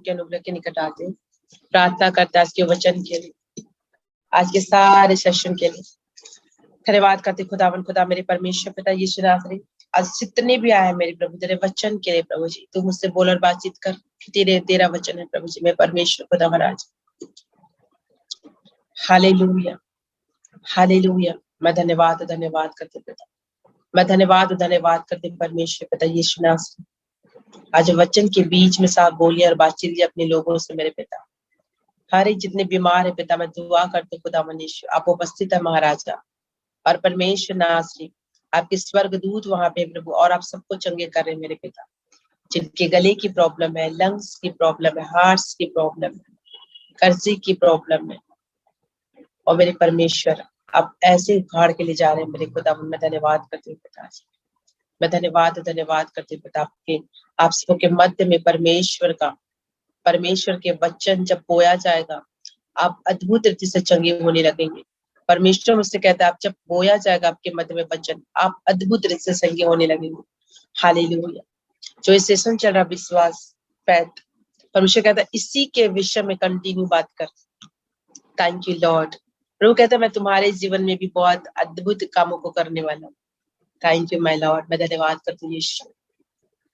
के अनुग्रह के निकट आते हैं, प्रार्थना करते हैं आज के वचन के लिए, आज के सारे सेशन के लिए। धन्यवाद करते खुदा मेरे परमेश्वर पिता यीशु नासरी, आज जितने भी आए मेरे प्रभु तेरे वचन के लिए प्रभु जी, तू मुझसे बोल और बातचीत कर। तेरा वचन है प्रभु जी, मैं परमेश्वर खुदा महाराज। Hallelujah hallelujah. मैं धन्यवाद करते पिता, मैं धन्यवाद करते परमेश्वर पिता यीशु नासरी, आज वचन के बीच में साफ बोलिए और बातचीत कीजिए अपने लोगों से मेरे पिता। हर एक जितने बीमार है पिता, मैं दुआ करते खुदा मनीश्वर, आप उपस्थित है महाराजा और परमेश्वर नासरी, आपके स्वर्ग दूत वहां पे प्रभु, और आप सबको चंगे कर रहे हैं मेरे पिता। जिनके गले की प्रॉब्लम है, लंग्स की प्रॉब्लम है, हार्ट्स की प्रॉब्लम है, कर्जे की प्रॉब्लम है, और मेरे परमेश्वर आप ऐसे उखाड़ के ले जा रहे हैं मेरे खुदा। मैं धन्यवाद करती हूँ पिता, मैं धन्यवाद करती हूँ पिता आपके, आप सबके मध्य में परमेश्वर के वचन जब बोया जाएगा, आप अद्भुत रीति से चंगे होने लगेंगे। परमेश्वर मुझसे कहता है आप जब बोया जाएगा आपके मध्य में वचन, आप अद्भुत रीति से चंगे होने लगेंगे। हालेलुया। जो इस सेशन चल रहा विश्वास फैथ, परमेश्वर कहता है इसी के विषय में कंटिन्यू बात कर। Thank you Lord. प्रभु कहता है मैं तुम्हारे जीवन में भी बहुत अद्भुत कामों को करने वाला हूँ। Thank you my Lord. मैं धन्यवाद करती हूँ यीशु,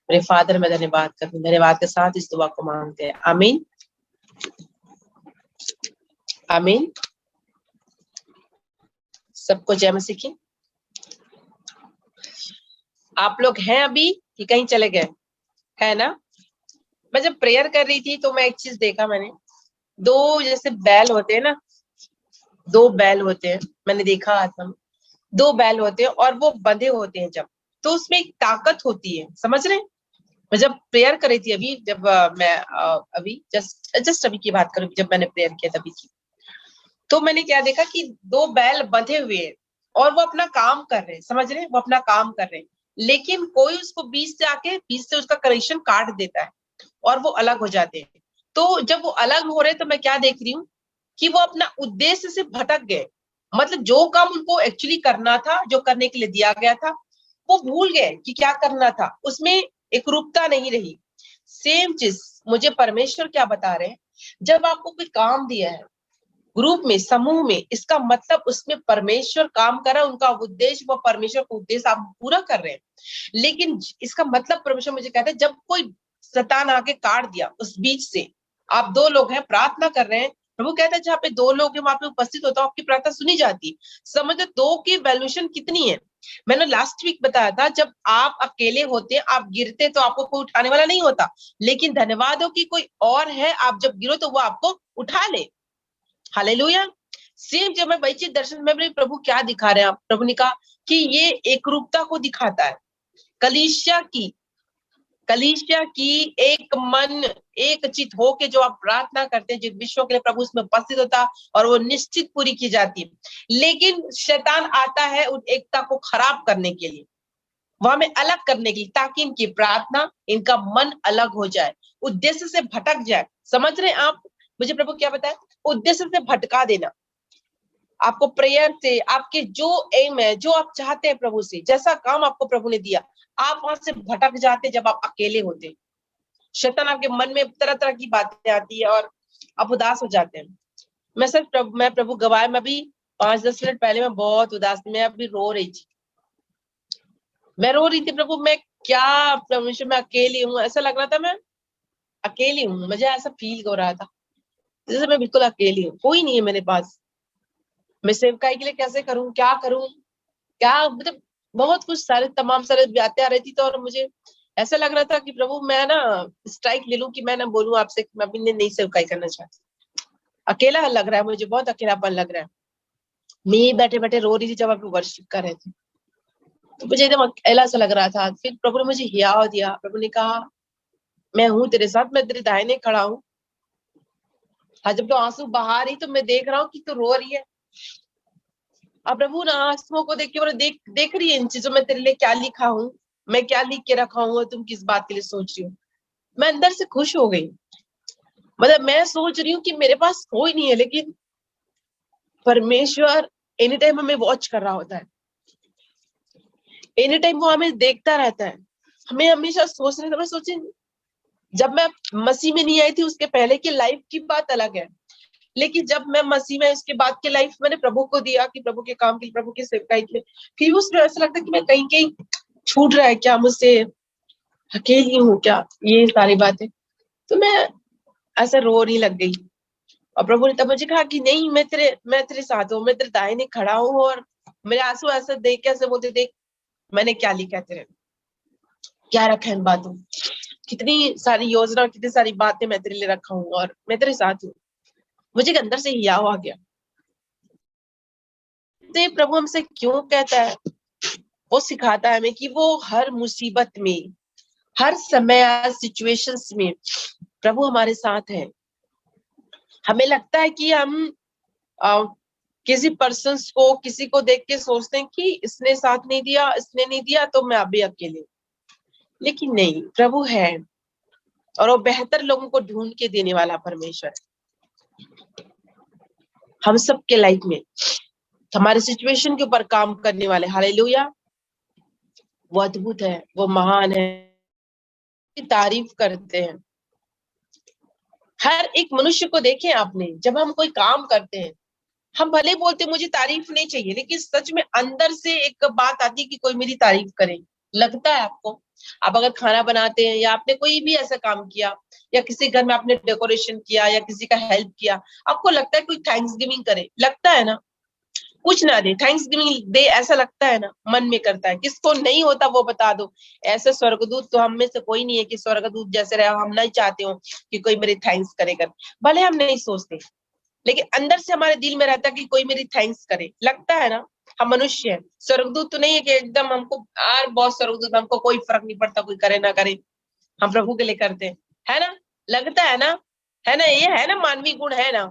मेरे फादर, मैं धन्यवाद करती हूँ। धन्यवाद के साथ इस दुआ को मांगते हैं, आमीन आमीन। सबको जय मसीह की। आप लोग हैं अभी कि कहीं चले गए, है ना? मैं जब प्रेयर कर रही थी तो मैं एक चीज देखा, मैंने दो जैसे बैल होते हैं ना, दो बैल होते हैं, मैंने देखा आत्मा में दो बैल होते हैं और वो बंधे होते हैं जब, तो उसमें एक ताकत होती है, समझ रहे हैं? मैं जब प्रेयर कर रही थी अभी, जब मैं अभी जस्ट अभी की बात करूं, जब मैंने प्रेयर किया तभी की, तो मैंने क्या देखा कि दो बैल बंधे हुए हैं और वो अपना काम कर रहे हैं, समझ रहे हैं? वो अपना काम कर रहे हैं, लेकिन कोई उसको बीच से उसका कनेक्शन काट देता है और वो अलग हो जाते हैं। तो जब वो अलग हो रहे हैं तो मैं क्या देख रही हूँ कि वो अपना उद्देश्य से भटक गए, मतलब जो काम उनको एक्चुअली करना था, जो करने के लिए दिया गया था, वो भूल गए कि क्या करना था, उसमें एक रूपता नहीं रही। सेम चीज मुझे परमेश्वर क्या बता रहे हैं, जब आपको कोई काम दिया है ग्रुप में, समूह में, इसका मतलब उसमें परमेश्वर काम कर रहा है, उनका उद्देश्य, वो परमेश्वर का उद्देश्य आप पूरा कर रहे हैं। लेकिन इसका मतलब परमेश्वर मुझे कहता है जब कोई शैतान आके काट दिया उस बीच से, आप दो लोग हैं प्रार्थना कर रहे हैं, प्रभु कहता है जहाँ पे दो लोग हैं वहां पे उपस्थित होता है, आपकी प्रार्थना सुनी जाती है। समझो दो की वैल्यूएशन कितनी है। मैंने लास्ट वीक बताया था जब आप अकेले होते, आप गिरते तो आपको कोई उठाने वाला नहीं होता, लेकिन धन्यवाद हो कि कोई और है, आप जब गिरो तो वो आपको उठा ले। हालेलुया। सेम जब मैं वही चीज दर्शन में प्रभु क्या दिखा रहे हैं, आप प्रभु ने कहा कि ये एक रूपता को दिखाता है, कलीसिया की एक मन एक चित हो के जो आप प्रार्थना करते हैं, जिस विश्व के लिए प्रभु उसमें उपस्थित होता है और वो निश्चित पूरी की जाती है। लेकिन शैतान आता है उन एकता को खराब करने के लिए, वहां में अलग करने के लिए, ताकि इनकी प्रार्थना, इनका मन अलग हो जाए, उद्देश्य से भटक जाए। समझ रहे हैं आप? मुझे प्रभु क्या बताया, उद्देश्य से भटका देना आपको, प्रेयर से, आपके जो एम है, जो आप चाहते हैं प्रभु से, जैसा काम आपको प्रभु ने दिया, आप वहां से भटक जाते जब आप अकेले होते। शैतान आपके मन में तरह तरह की बातें आती है और आप उदास हो जाते हैं। मैं प्रभु गवाह, मैं अभी 5-10 मिनट पहले मैं बहुत उदास थी, मैं अभी रो रही थी, प्रभु मैं क्या, परमेश्वर मैं अकेली हूँ, ऐसा लग रहा था मैं अकेली हूँ, मुझे ऐसा फील हो रहा था जैसे मैं बिल्कुल अकेली हूँ, कोई नहीं है मेरे पास, मैं सेवकाई के लिए कैसे करूं, क्या करूं, क्या, मतलब बहुत कुछ तमाम सारे बातें आ रही थी। तो और मुझे ऐसा लग रहा था कि प्रभु मैं ना स्ट्राइक ले लूं कि मैं ना बोलूं आपसे कि मैं अभी नहीं सेवकाई करना चाहती, अकेला लग रहा है मुझे, बहुत अकेलापन लग रहा है। मैं बैठे बैठे रो रही थी जब आप वर्शिप कर रहे थे, तो मुझे एकदम अकेला सा लग रहा था। फिर प्रभु ने मुझे हियाव दिया, प्रभु ने कहा मैं हूं तेरे साथ, मैं तेरे दाहिने खड़ा हूँ। हाँ, जब तो आंसू बहा रही तो मैं देख रहा हूँ कि तू रो रही है, अब प्रभु ना आंसुओं को देख के देख रही है इन चीजों में तेरे लिए क्या लिखा हूँ, मैं क्या लिख के रखा हूँ, तुम किस बात के लिए सोच रही हो। मैं अंदर से खुश हो गई, मतलब मैं सोच रही हूँ कि मेरे पास कोई नहीं है, लेकिन परमेश्वर एनी टाइम हमें वॉच कर रहा होता है, एनी टाइम वो हमें देखता रहता है। हमें हमेशा सोचने, मैं सोचे जब मैं मसीह में नहीं आई थी उसके पहले की लाइफ की बात अलग है, लेकिन जब मैं मसीह में उसके बाद की लाइफ मैंने प्रभु को दिया कि प्रभु के काम के लिए, प्रभु की सेवकाई के लिए, फिर उसमें ऐसा लगता है कि मैं कहीं कहीं छूट रहा है क्या, मुझसे अकेली हूँ क्या, ये सारी बातें। तो मैं ऐसा रोने लग गई और प्रभु ने तब मुझे कहा कि नहीं, मैं तेरे साथ हूँ, मैं तेरे दाहिने खड़ा हूँ। और मेरे आंसू ऐसा देख के ऐसे बोलते, देख मैंने क्या लिखा है तेरे, क्या रखा है इन बातों, कितनी सारी योजना, कितनी सारी बातें मैं तेरे लिए रखा हूँ और मैं तेरे साथ हूँ। मुझे अंदर से हियाव आ गया। तो प्रभु हमसे क्यों कहता है, वो सिखाता है हमें कि वो हर मुसीबत में, हर समय, हर सिचुएशंस में प्रभु हमारे साथ है। हमें लगता है कि हम किसी पर्सन को, किसी को देख के सोचते हैं कि इसने साथ नहीं दिया, इसने नहीं दिया तो मैं अभी अकेले, लेकिन नहीं, प्रभु है और वो बेहतर लोगों को ढूंढ के देने वाला परमेश्वर है हम सबके लाइफ में, हमारे सिचुएशन के ऊपर काम करने वाले। हालेलुया, वो अद्भुत है, वो महान है, तारीफ करते हैं। हर एक मनुष्य को देखें आपने, जब हम कोई काम करते हैं, हम भले बोलते मुझे तारीफ नहीं चाहिए, लेकिन सच में अंदर से एक बात आती है कि कोई मेरी तारीफ करे। लगता है आपको? आप अगर खाना बनाते हैं या आपने कोई भी ऐसा काम किया या किसी घर में आपने डेकोरेशन किया या किसी का हेल्प किया, आपको लगता है कोई थैंक्स गिविंग करे? लगता है ना? कुछ ना दे, थैंक्स गिविंग दे, ऐसा लगता है ना? मन में करता है। किसको नहीं होता वो बता दो। ऐसे स्वर्गदूत तो हम में से कोई नहीं है कि स्वर्गदूत जैसे रहे, हम नहीं चाहते हो कि कोई मेरी थैंक्स करे कर, भले हम नहीं सोचते, लेकिन अंदर से हमारे दिल में रहता है कि कोई मेरी थैंक्स करे। लगता है ना? हम मनुष्य हैं, स्वर्गदूत तो नहीं है कि एकदम हमको यार बहुत स्वर्गदूत, हमको कोई फर्क नहीं पड़ता कोई करे ना करे, हम प्रभु के लिए करते हैं, है ना? लगता है ना? है ना? ये है ना, मानवीय गुण है ना,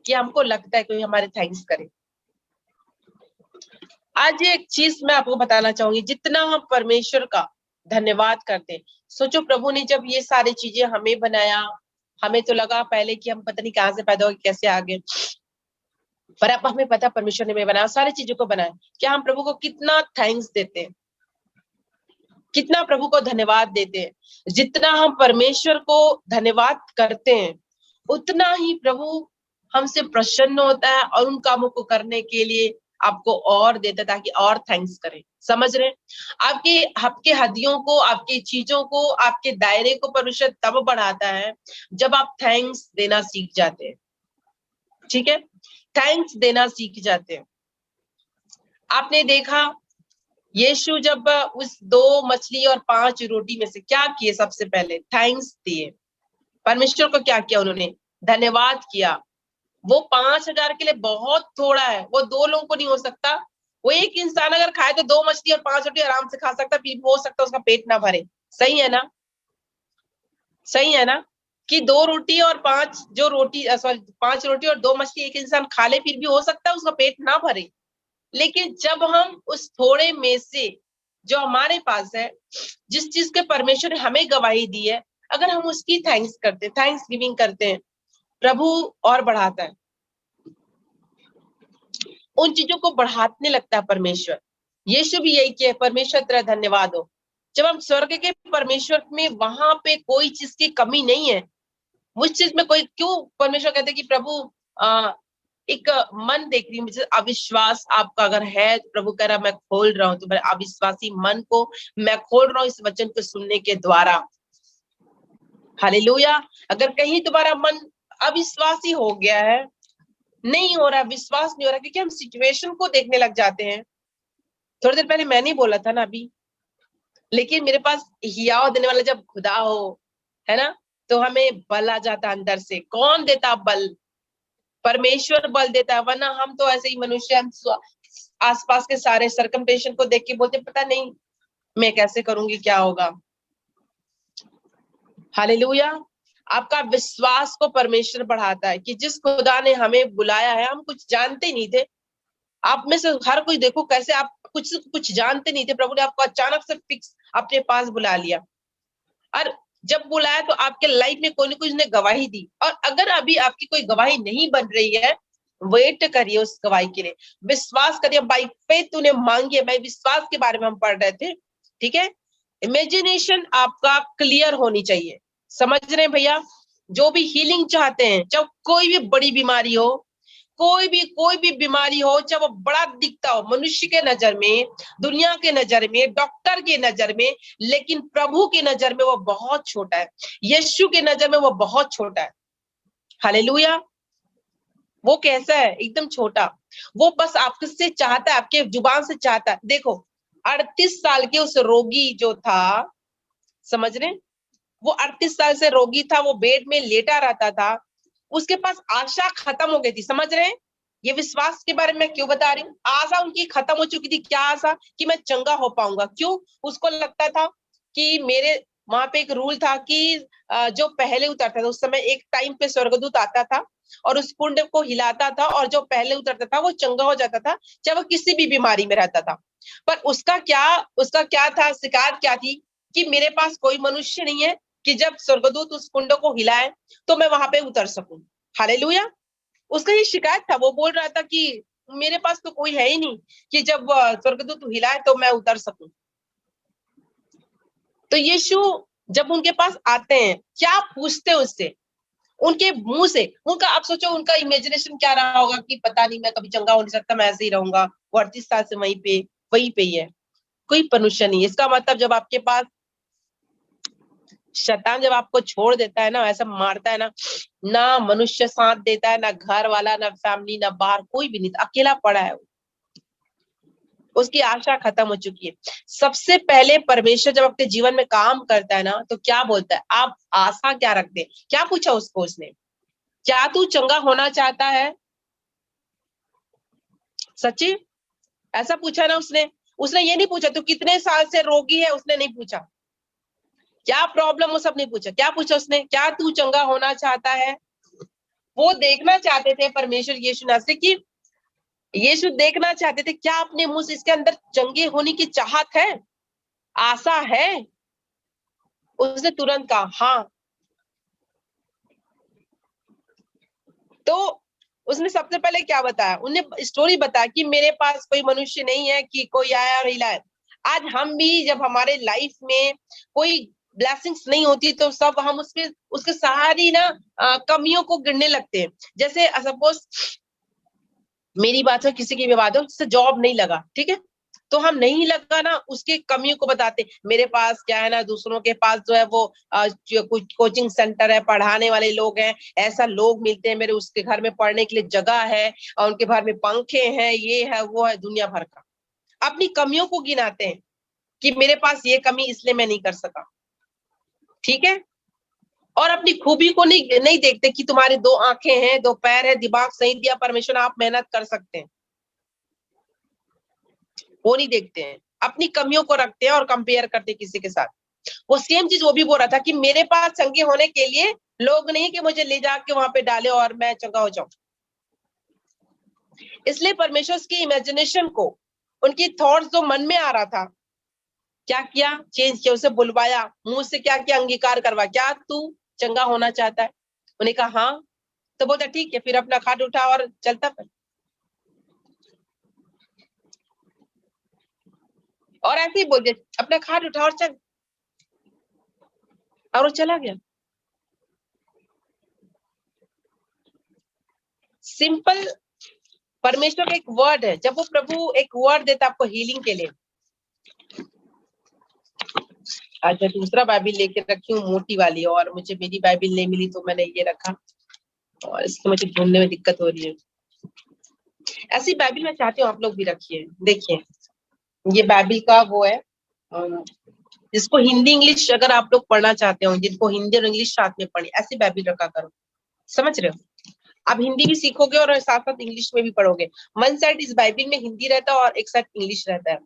कि हमको लगता है कोई हमारे थैंक्स करे। आज एक चीज मैं आपको बताना चाहूंगी, जितना हम परमेश्वर का धन्यवाद करते हैं, सोचो प्रभु ने जब ये सारी चीजें हमें बनाया, हमें तो लगा पहले कि हम पता नहीं कहां से पैदा हो कैसे आ गए, पर अब हमें पता परमेश्वर ने हमें बनाया, सारी चीजों को बनाया। क्या हम प्रभु को कितना थैंक्स देते हैं, कितना प्रभु को धन्यवाद देते हैं। जितना हम परमेश्वर को धन्यवाद करते हैं, उतना ही प्रभु हमसे प्रसन्न होता है और उन कामों को करने के लिए आपको और देता है, ताकि और थैंक्स करें। समझ रहे? आपके आपके हदियों को, आपकी चीजों को, आपके दायरे को परमेश्वर तब बढ़ाता है जब आप थैंक्स देना सीख जाते हैं। ठीक है, थैंक्स देना सीख जाते हैं। आपने देखा यीशु जब उस 2 मछली और 5 रोटी में से क्या किए? सबसे पहले थैंक्स दिए परमेश्वर को। क्या किया उन्होंने? धन्यवाद किया। वो 5,000 के लिए बहुत थोड़ा है, वो 2 लोगों को नहीं हो सकता। वो एक इंसान अगर खाए तो 2 मछली और 5 रोटी आराम से खा सकता, फिर हो सकता उसका पेट ना भरे। सही है ना? सही है ना? कि 2 रोटी और 5 जो रोटी, सॉरी 5 रोटी और 2 मछली एक इंसान खा ले, फिर भी हो सकता है उसका पेट ना भरे। लेकिन जब हम उस थोड़े में से जो हमारे पास है, जिस चीज के परमेश्वर ने हमें गवाही दी है, अगर हम उसकी थैंक्स करते हैं, थैंक्स गिविंग करते हैं, प्रभु और बढ़ाता है, उन चीजों को बढ़ाने लगता है परमेश्वर। यीशु भी यही किया, परमेश्वर तेरा धन्यवाद हो। जब हम स्वर्ग के परमेश्वर में, वहां पे कोई चीज की कमी नहीं है, उस चीज में कोई, क्यों परमेश्वर कहते कि प्रभु एक मन देख रही हूँ, अविश्वास आपका अगर है तो प्रभु कह रहा मैं खोल रहा हूँ तुम्हारे अविश्वासी मन को, मैं खोल रहा हूँ इस वचन को सुनने के द्वारा। हालेलुया। अगर कहीं तुम्हारा मन अविश्वासी हो गया है, नहीं हो रहा, विश्वास नहीं हो रहा, क्योंकि हम सिचुएशन को देखने लग जाते हैं। थोड़ी देर पहले मैंने बोला था ना अभी, लेकिन मेरे पास हियाव देने वाला जब खुदा हो, है ना, तो हमें बल आ जाता अंदर से। कौन देता बल? परमेश्वर बल देता है, वरना हम तो ऐसे ही मनुष्य, हम आसपास के सारे सर्कमटेशन को देख के बोलते पता नहीं मैं कैसे करूंगी, क्या होगा। हालेलुया। आपका विश्वास को परमेश्वर बढ़ाता है कि जिस खुदा ने हमें बुलाया है, हम कुछ जानते नहीं थे। आप में से हर कोई देखो कैसे आप कुछ जानते नहीं थे, प्रभु ने आपको अचानक से फिक्स अपने पास बुला लिया, और जब बुलाया तो आपके लाइफ में कोई ना कोई ने गवाही दी। और अगर अभी आपकी कोई गवाही नहीं बन रही है, वेट करिए उस गवाही के लिए, विश्वास करिए, बाई फेथ तूने मांगी है। भाई विश्वास के बारे में हम पढ़ रहे थे, ठीक है। इमेजिनेशन आपका क्लियर होनी चाहिए, समझ रहे हैं भैया? जो भी हीलिंग चाहते हैं, चाहे कोई भी बड़ी बीमारी हो, कोई भी बीमारी हो, चाहे वो बड़ा दिखता हो मनुष्य के नजर में, दुनिया के नजर में, डॉक्टर के नजर में, लेकिन प्रभु की नजर में वो बहुत छोटा है, यीशु के नजर में वो बहुत छोटा है। हालेलुया। वो कैसा है? एकदम छोटा। वो बस आपसे चाहता है, आपके जुबान से चाहता है। देखो 38 साल के उस रोगी जो था, समझ रहे, वो 38 साल से रोगी था, वो बेड में लेटा रहता था, उसके पास आशा खत्म हो गई थी। समझ रहे हैं? ये विश्वास के बारे में मैं क्यों बता रही हूँ? आशा उनकी खत्म हो चुकी थी। क्या आशा? कि मैं चंगा हो पाऊंगा। क्यों? उसको लगता था कि मेरे वहां पे एक रूल था कि जो पहले उतरता था, उस समय एक टाइम पे स्वर्गदूत आता था और उस कुंड को हिलाता था, और जो पहले उतरता था वो चंगा हो जाता था, चाहे वो किसी भी बीमारी में रहता था। पर उसका क्या था, शिकायत क्या थी? कि मेरे पास कोई मनुष्य नहीं है कि जब स्वर्गदूत उस कुंड को हिलाए तो मैं वहां पे उतर सकूं। हालेलुया। उसका ये शिकायत था। वो बोल रहा था कि मेरे पास तो कोई है ही नहीं कि जब स्वर्गदूत हिलाए तो मैं उतर सकूं। तो यीशु जब उनके पास आते हैं, क्या पूछते हैं उससे? उनके मुंह से, उनका, आप सोचो उनका इमेजिनेशन क्या रहा होगा कि पता नहीं, मैं कभी चंगा हो नहीं सकता, मैं ऐसे ही रहूंगा। वो 38 साल से वहीं पे ही है, कोई पॉल्यूशन नहीं। इसका मतलब जब आपके पास शैतान जब आपको छोड़ देता है ना, ऐसा मारता है ना, ना मनुष्य साथ देता है, ना घर वाला, ना फैमिली, ना बाहर, कोई भी नहीं, अकेला पड़ा है। उसकी आशा खत्म हो चुकी है। सबसे पहले परमेश्वर जब अपने जीवन में काम करता है ना, तो क्या बोलता है? आप आशा क्या रखते हैं? क्या पूछा उसको उसने? क्या तू चंगा होना चाहता है? सच्ची ऐसा पूछा ना उसने? उसने ये नहीं पूछा तू कितने साल से रोगी है, उसने नहीं पूछा। क्या प्रॉब्लम, वो सब नहीं पूछा। क्या पूछा उसने? क्या तू चंगा होना चाहता है? वो देखना चाहते थे परमेश्वर यीशु नासरी की, यीशु देखना चाहते थे क्या अपने मुंह से इसके अंदर चंगे होने की चाहत है, आशा है। उसने तुरंत कहा हाँ। तो उसने सबसे पहले क्या बताया? उन्हें स्टोरी बताया कि मेरे पास कोई मनुष्य नहीं है कि कोई आया और हिलाए। आज हम भी जब हमारे लाइफ में कोई ब्लेसिंग्स नहीं होती तो सब हम उसके सारी ना कमियों को गिनने लगते हैं। जैसे सपोज मेरी बात हो, किसी की भी बात हो, जिससे जॉब नहीं लगा, ठीक है, तो हम नहीं लगा ना, उसके कमियों को बताते। मेरे पास क्या है ना, दूसरों के पास जो है वो जो कुछ कोचिंग सेंटर है, पढ़ाने वाले लोग हैं, ऐसा लोग मिलते हैं, मेरे उसके घर में पढ़ने के लिए जगह है, और उनके घर में पंखे हैं, ये है वो है, दुनिया भर का। अपनी कमियों को गिनाते हैं कि मेरे पास ये कमी इसलिए मैं नहीं कर सका, ठीक है। और अपनी खूबी को नहीं नहीं देखते कि तुम्हारी 2 आंखें हैं, 2 पैर है, दिमाग सही दिया परमेश्वर, आप मेहनत कर सकते हैं। वो नहीं देखते हैं, अपनी कमियों को रखते हैं और कंपेयर करते हैं किसी के साथ। वो सेम चीज वो भी बोल रहा था कि मेरे पास चंगे होने के लिए लोग नहीं कि मुझे ले जाके वहां पे डाले और मैं चंगा हो जाऊं। इसलिए परमेश्वर की इमेजिनेशन को, उनकी थॉट्स जो मन में आ रहा था, क्या किया? चेंज किया, उसे बुलवाया, मुंह से क्या किया? अंगीकार करवा, क्या तू चंगा होना चाहता है? उन्हें कहा हाँ। तो बोलता ठीक है, फिर अपना खाट उठा और चलता फिर। और ऐसे ही बोल दिया अपना खाट उठा और चल, और वो चला गया। सिंपल। परमेश्वर का एक वर्ड है, जब वो प्रभु एक वर्ड देता है आपको हीलिंग के लिए। अच्छा, दूसरा बाइबिल लेके रखी हूँ, मोटी वाली, और मुझे मेरी बाइबिल नहीं मिली तो मैंने ये रखा, और इसको मुझे ढूंढने में दिक्कत हो रही है। ऐसी बाइबिल मैं चाहती हूँ आप लोग भी रखिए। देखिए ये बाइबिल का वो है, जिसको हिंदी इंग्लिश अगर आप लोग पढ़ना चाहते हो, जिनको हिंदी और इंग्लिश साथ में पढ़े, ऐसी बाइबिल रखा करो। समझ रहे हो? आप हिंदी भी सीखोगे और साथ साथ इंग्लिश में भी पढ़ोगे। वन साइड इस बाइबिल में हिंदी रहता है और एक साइड इंग्लिश रहता है,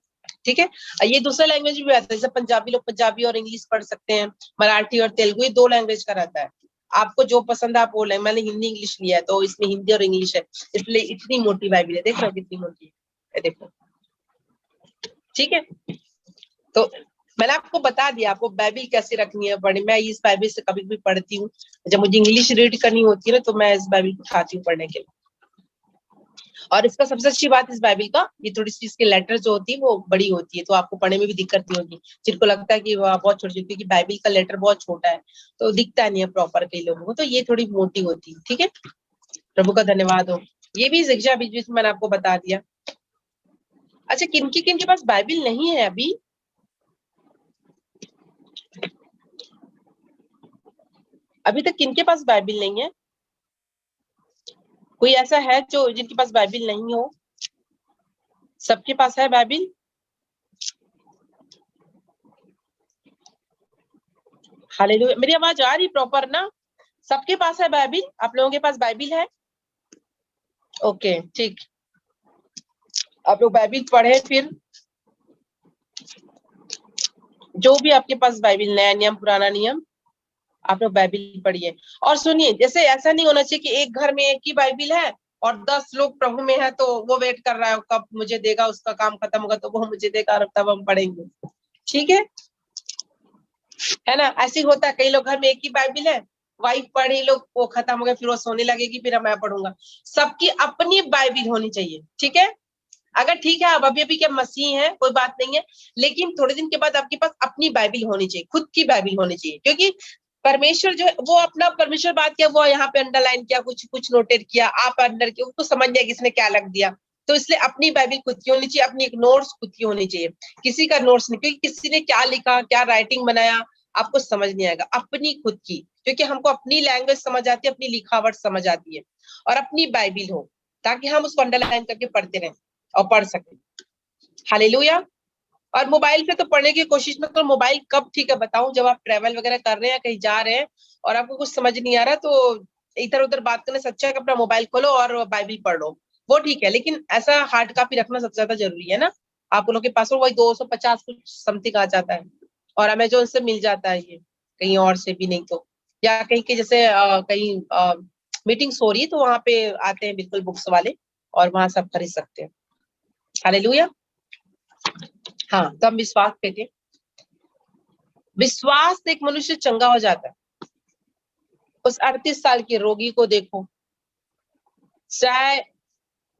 ठीक है। ये दूसरा लैंग्वेज भी रहता है, जैसे पंजाबी लोग पंजाबी और इंग्लिश पढ़ सकते हैं, मराठी और तेलुगु, ये 2 लैंग्वेज का रहता है। आपको जो पसंद है आप बोले। मैंने हिंदी इंग्लिश लिया है तो इसमें हिंदी और इंग्लिश है, इसलिए इतनी मोटी बाइबिल है। देख रहे हो कितनी मोटी है, ये देखो, ठीक है। तो मैंने आपको बता दिया आपको बाइबिल कैसे रखनी है पढ़नी। मैं इस बाइबिल से कभी भी पढ़ती हूँ, जब मुझे इंग्लिश रीड करनी होती है ना, तो मैं इस बाइबिल को उठाती हूँ पढ़ने के लिए। और इसका सबसे अच्छी बात इस बाइबल का, ये थोड़ी सी इसके लेटर जो होती है वो बड़ी होती है, तो आपको पढ़ने में भी दिक्कत नहीं होगी। जिनको लगता है कि वह बहुत छोटी, क्योंकि बाइबल का लेटर बहुत छोटा है तो दिखता नहीं है प्रॉपर कई लोगों को, तो ये थोड़ी मोटी होती है। ठीक है, प्रभु का धन्यवाद हो। ये भी शिक्षा बीच बीच में मैंने आपको बता दिया। अच्छा, किन के पास बाइबल नहीं है अभी? अभी तक किन के पास बाइबल नहीं है? कोई ऐसा है जो जिनके पास बाइबल नहीं हो? सबके पास है बाइबल? हालेलुया। मेरी आवाज आ रही प्रॉपर ना? सबके पास है बाइबल? आप लोगों के पास बाइबल है? ओके, ठीक। आप लोग बाइबल पढ़े, फिर जो भी आपके पास बाइबल, नया नियम पुराना नियम, आप लोग बाइबल पढ़िए। और सुनिए, जैसे ऐसा नहीं होना चाहिए कि एक घर में एक ही बाइबल है और 10 लोग प्रभु में है, तो वो वेट कर रहा है कब मुझे देगा, उसका काम खत्म होगा तो वो मुझे देगा और तब हम पढ़ेंगे। ठीक है ना? ऐसे ही होता है, कई लोग घर में एक ही बाइबल है, वाइफ पढ़ी, लोग वो खत्म हो गया, फिर वो सोने लगेगी, फिर मैं पढ़ूंगा। सबकी अपनी बाइबल होनी चाहिए। ठीक है, अगर ठीक है आप अभी के मसीह हैं, कोई बात नहीं है, लेकिन थोड़े दिन के बाद आपके पास अपनी बाइबल होनी चाहिए, खुद की बाइबल होनी चाहिए। क्योंकि परमेश्वर जो है वो अपना, परमेश्वर बात किया वो यहाँ पे अंडरलाइन किया, कुछ कुछ नोटेट किया, आप अंडर किया, उसको समझ गया किसने क्या लग दिया। तो इसलिए अपनी बाइबल खुद की होनी चाहिए, अपनी एक नोट्स खुद की होनी चाहिए, किसी का नोट्स नहीं, क्योंकि किसी ने क्या लिखा, क्या राइटिंग बनाया, आपको समझ नहीं आएगा। अपनी खुद की, क्योंकि हमको अपनी लैंग्वेज समझ आती है, अपनी लिखावट समझ आती है, और अपनी बाइबल हो, ताकि हम उसको अंडरलाइन करके पढ़ते रहें और पढ़ सके। हालेलुया। और मोबाइल पे तो पढ़ने की कोशिश में, तो मोबाइल कब ठीक है बताऊं, जब आप ट्रेवल वगैरह कर रहे हैं, कहीं जा रहे हैं और आपको कुछ समझ नहीं आ रहा, तो इधर उधर बात करने से अच्छा है कि अपना मोबाइल खोलो और बाइबल पढ़ लो, वो ठीक है। लेकिन ऐसा हार्ड कॉपी रखना सबसे ज्यादा जरूरी है ना। आप लोगों के पास वही 250 कुछ समथिंग आ जाता है, और अमेजोन से मिल जाता है ये, कहीं और से भी नहीं तो, या कहीं के जैसे कहीं मीटिंग्स हो रही है तो वहां पे आते हैं बिल्कुल बुक्स वाले, और वहां सब खरीद सकते हैं। हालेलुया। हाँ, तो हम विश्वास पे थे। विश्वास से एक मनुष्य चंगा हो जाता है। उस 38 साल के रोगी को देखो, चाहे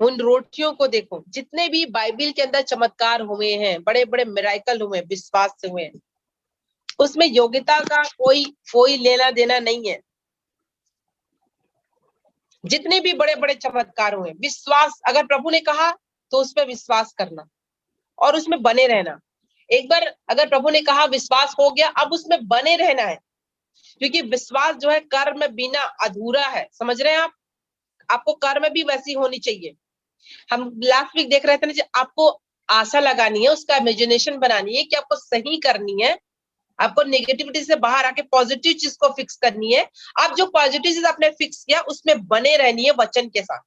उन रोटियों को देखो, जितने भी बाइबल के अंदर चमत्कार हुए हैं, बड़े बड़े मिराइकल हुए हैं, विश्वास से हुए हैं। उसमें योग्यता का कोई कोई लेना देना नहीं है। जितने भी बड़े बड़े चमत्कार हुए, विश्वास, अगर प्रभु ने कहा तो उस पर विश्वास करना और उसमें बने रहना। एक बार अगर प्रभु ने कहा, विश्वास हो गया, अब उसमें बने रहना है। क्योंकि विश्वास जो है कर्म बिना अधूरा है, समझ रहे हैं आप? आपको कर्म भी वैसी होनी चाहिए। हम लास्ट वीक देख रहे थे ना, आपको आशा लगानी है, उसका इमेजिनेशन बनानी है कि आपको सही करनी है, आपको नेगेटिविटी से बाहर आके पॉजिटिव चीज को फिक्स करनी है। आप जो पॉजिटिव चीज आपने फिक्स किया उसमें बने रहनी है वचन के साथ,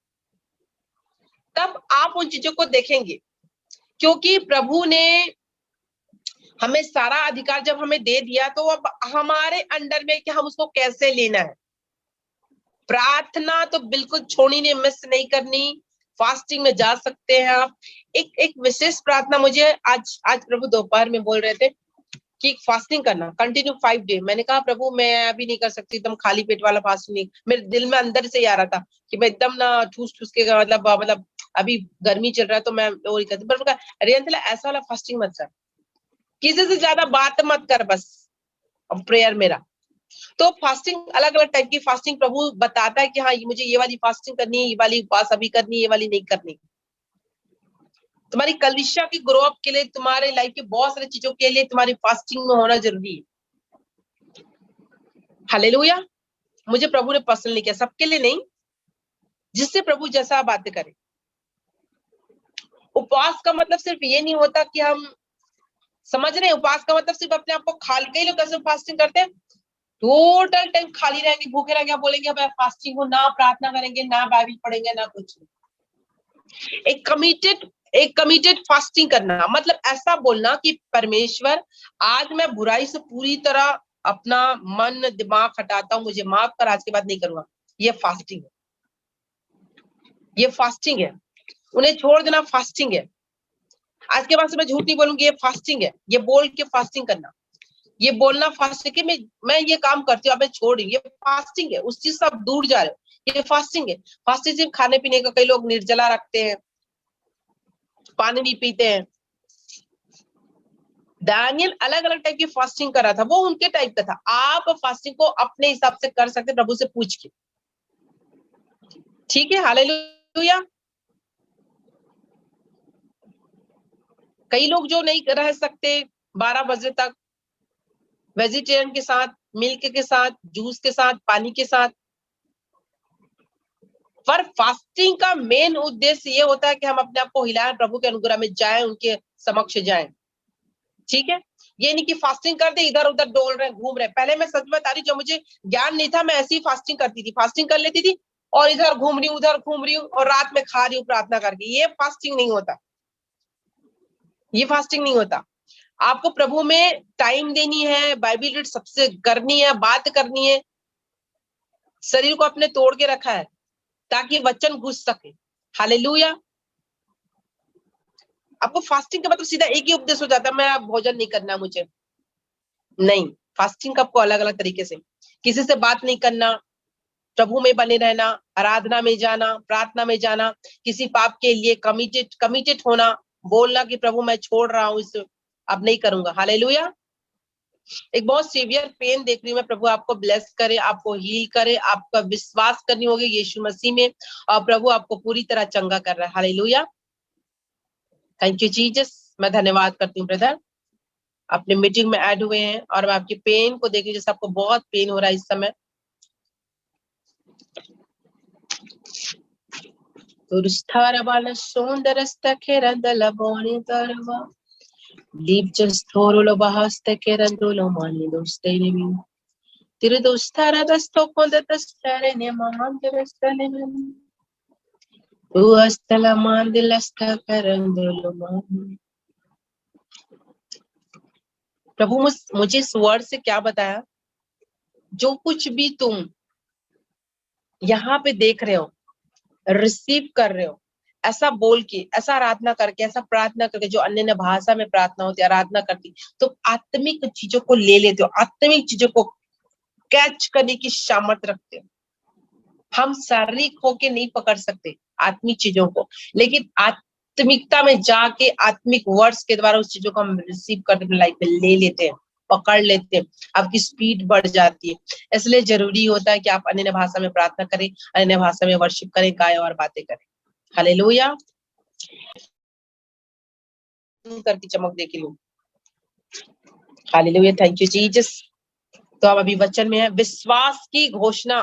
तब आप उन चीजों को देखेंगे। क्योंकि प्रभु ने हमें सारा अधिकार जब हमें दे दिया, तो अब हमारे अंडर में कि हम उसको कैसे लेना है। प्रार्थना तो बिल्कुल छोड़नी नहीं, मिस नहीं करनी। फास्टिंग में जा सकते हैं आप। एक विशेष प्रार्थना मुझे आज आज प्रभु दोपहर में बोल रहे थे कि फास्टिंग करना कंटिन्यू 5 डे। मैंने कहा प्रभु मैं अभी नहीं कर सकती, एकदम खाली पेट वाला फास्टिंग नहीं। मेरे दिल में अंदर से ही आ रहा था कि मैं एकदम ना ठूस ठूस के, मतलब अभी गर्मी चल रहा है तो मैं वो नहीं करती, पर रियंतला ऐसा वाला फास्टिंग मत कर, किसी से ज्यादा बात मत कर, बस प्रेयर मेरा। तो फास्टिंग, अलग अलग टाइप की फास्टिंग प्रभु बताता है कि हाँ मुझे ये वाली फास्टिंग करनी है, ये वाली उपवास अभी करनी है, ये वाली नहीं करनी। तुम्हारी कलिसिया की ग्रो अप के लिए, तुम्हारे लाइफ की बहुत सारी चीजों के लिए तुम्हारी फास्टिंग में होना जरूरी है। हालेलुया। मुझे प्रभु ने पर्सनली किया, सबके लिए नहीं, जिससे प्रभु जैसा बातें करे। उपवास का मतलब सिर्फ ये नहीं होता कि हम, समझ रहे हैं, उपवास का मतलब सिर्फ अपने आप को खाली, कई लोग कैसे फास्टिंग करते हैं, टोटल टाइम खाली रहेंगे, भूखे रहेंगे, बोलेंगे मैं फास्टिंग हूँ, ना प्रार्थना करेंगे, ना बाइबल पढ़ेंगे, ना कुछ। एक कमिटेड फास्टिंग करना मतलब ऐसा बोलना कि परमेश्वर, आज मैं बुराई से पूरी तरह अपना मन दिमाग हटाता हूँ, मुझे माफ कर, आज के बाद नहीं करूंगा। ये फास्टिंग है, ये फास्टिंग है। उन्हें छोड़ देना फास्टिंग है। आज के बाद से मैं झूठ नहीं बोलूंगी, ये फास्टिंग है। ये बोल के फास्टिंग करना, ये बोलना फास्टिंग कि मैं ये काम करती हूँ, अब मैं छोड़ रही हूँ, ये फास्टिंग है। उस चीज से आप दूर जा रहे हो। ये फास्टिंग है। फास्टिंग सिर्फ खाने पीने का, कई लोग निर्जला रखते हैं, पानी नहीं पीते हैं। दानियल अलग अलग टाइप की फास्टिंग कर रहा था, वो उनके टाइप का था। आप फास्टिंग को अपने हिसाब से कर सकते, प्रभु से पूछ के, ठीक है। हालेलुया। कई लोग जो नहीं रह सकते 12 बजे तक वेजिटेरियन के साथ, मिल्क के साथ, जूस के साथ, पानी के साथ। पर फास्टिंग का मेन उद्देश्य ये होता है कि हम अपने आप को हिलाएं, प्रभु के अनुग्रह में जाएं, उनके समक्ष जाएं, ठीक है। ये नहीं कि फास्टिंग कर दे इधर उधर डोल रहे घूम रहे। पहले मैं सच बता रही, जब मुझे ज्ञान नहीं था मैं ऐसी फास्टिंग करती थी, फास्टिंग कर लेती थी और इधर घूम रही हूँ उधर घूम रही हूँ और रात में खा रही हूँ प्रार्थना करके। ये फास्टिंग नहीं होता, ये फास्टिंग नहीं होता। आपको प्रभु में टाइम देनी है, बाइबल रीड सबसे करनी है, बात करनी है। शरीर को अपने तोड़ के रखा है ताकि वचन घुस सके। हालेलुया। आपको फास्टिंग का मतलब सीधा एक ही उपदेश हो जाता है, मैं भोजन नहीं करना मुझे, नहीं। फास्टिंग का आपको अलग अलग तरीके से, किसी से बात नहीं करना, प्रभु में बने रहना, आराधना में जाना, प्रार्थना में जाना, किसी पाप के लिए कमिटेड होना, बोलना कि प्रभु मैं छोड़ रहा हूँ, इस अब नहीं करूंगा। हालेलुया। एक बहुत सीवियर पेन देख रही हूँ मैं, प्रभु आपको ब्लेस करे, आपको हील करे, आपका विश्वास करनी होगी यीशु मसीह में, और प्रभु आपको पूरी तरह चंगा कर रहा है। हालेलुया। Thank you Jesus. मैं धन्यवाद करती हूँ ब्रदर, अपने मीटिंग में ऐड हुए हैं और मैं आपकी पेन को देख रही हूँ, जैसे आपको बहुत पेन हो रहा है इस समय। प्रभु मुझे इस वर्ड से क्या बताया, जो कुछ भी तुम यहाँ पे देख रहे हो, रिसीव कर रहे हो, ऐसा बोल के, ऐसा आराधना करके, ऐसा प्रार्थना करके, जो अन्य भाषा में प्रार्थना होती है, आराधना करती, तो आत्मिक चीजों को ले लेते हो, आत्मिक चीजों को कैच करने की सामर्थ रखते हो। हम शारीरिक होके नहीं पकड़ सकते आत्मिक चीजों को, लेकिन आत्मिकता में जाके आत्मिक वर्ड्स के द्वारा उस चीजों को हम रिसीव करके अपनी लाइफ में ले लेते हैं, पकड़ लेते हैं, आपकी स्पीड बढ़ जाती है। इसलिए जरूरी होता है कि आप अन्य भाषा में प्रार्थना करें, अन्य भाषा में वर्शिप करें, गाएं और बातें करें। हालेलुया। करके चमक देख लूं। हालेलुया। Thank you Jesus. तो हम अभी वचन में है, विश्वास की घोषणा,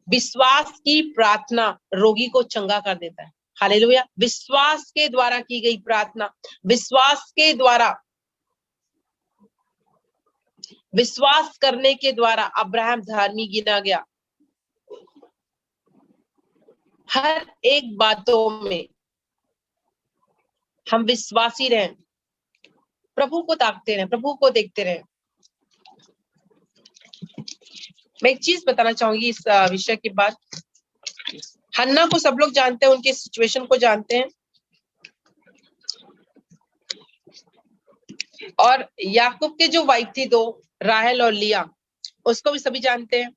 विश्वास की प्रार्थना रोगी को चंगा कर देता है। हालेलुया। विश्वास के द्वारा की गई प्रार्थना, विश्वास के द्वारा, विश्वास करने के द्वारा अब्राहम धर्मी गिना गया। हर एक बातों में हम विश्वासी रहें, प्रभु को ताकते रहें, प्रभु को देखते रहें। मैं एक चीज बताना चाहूंगी इस विषय के बाद। हन्ना को सब लोग जानते हैं, उनके सिचुएशन को जानते हैं, और याकूब के जो वाइफ थी दो, राहेल और लिया, उसको भी सभी जानते हैं।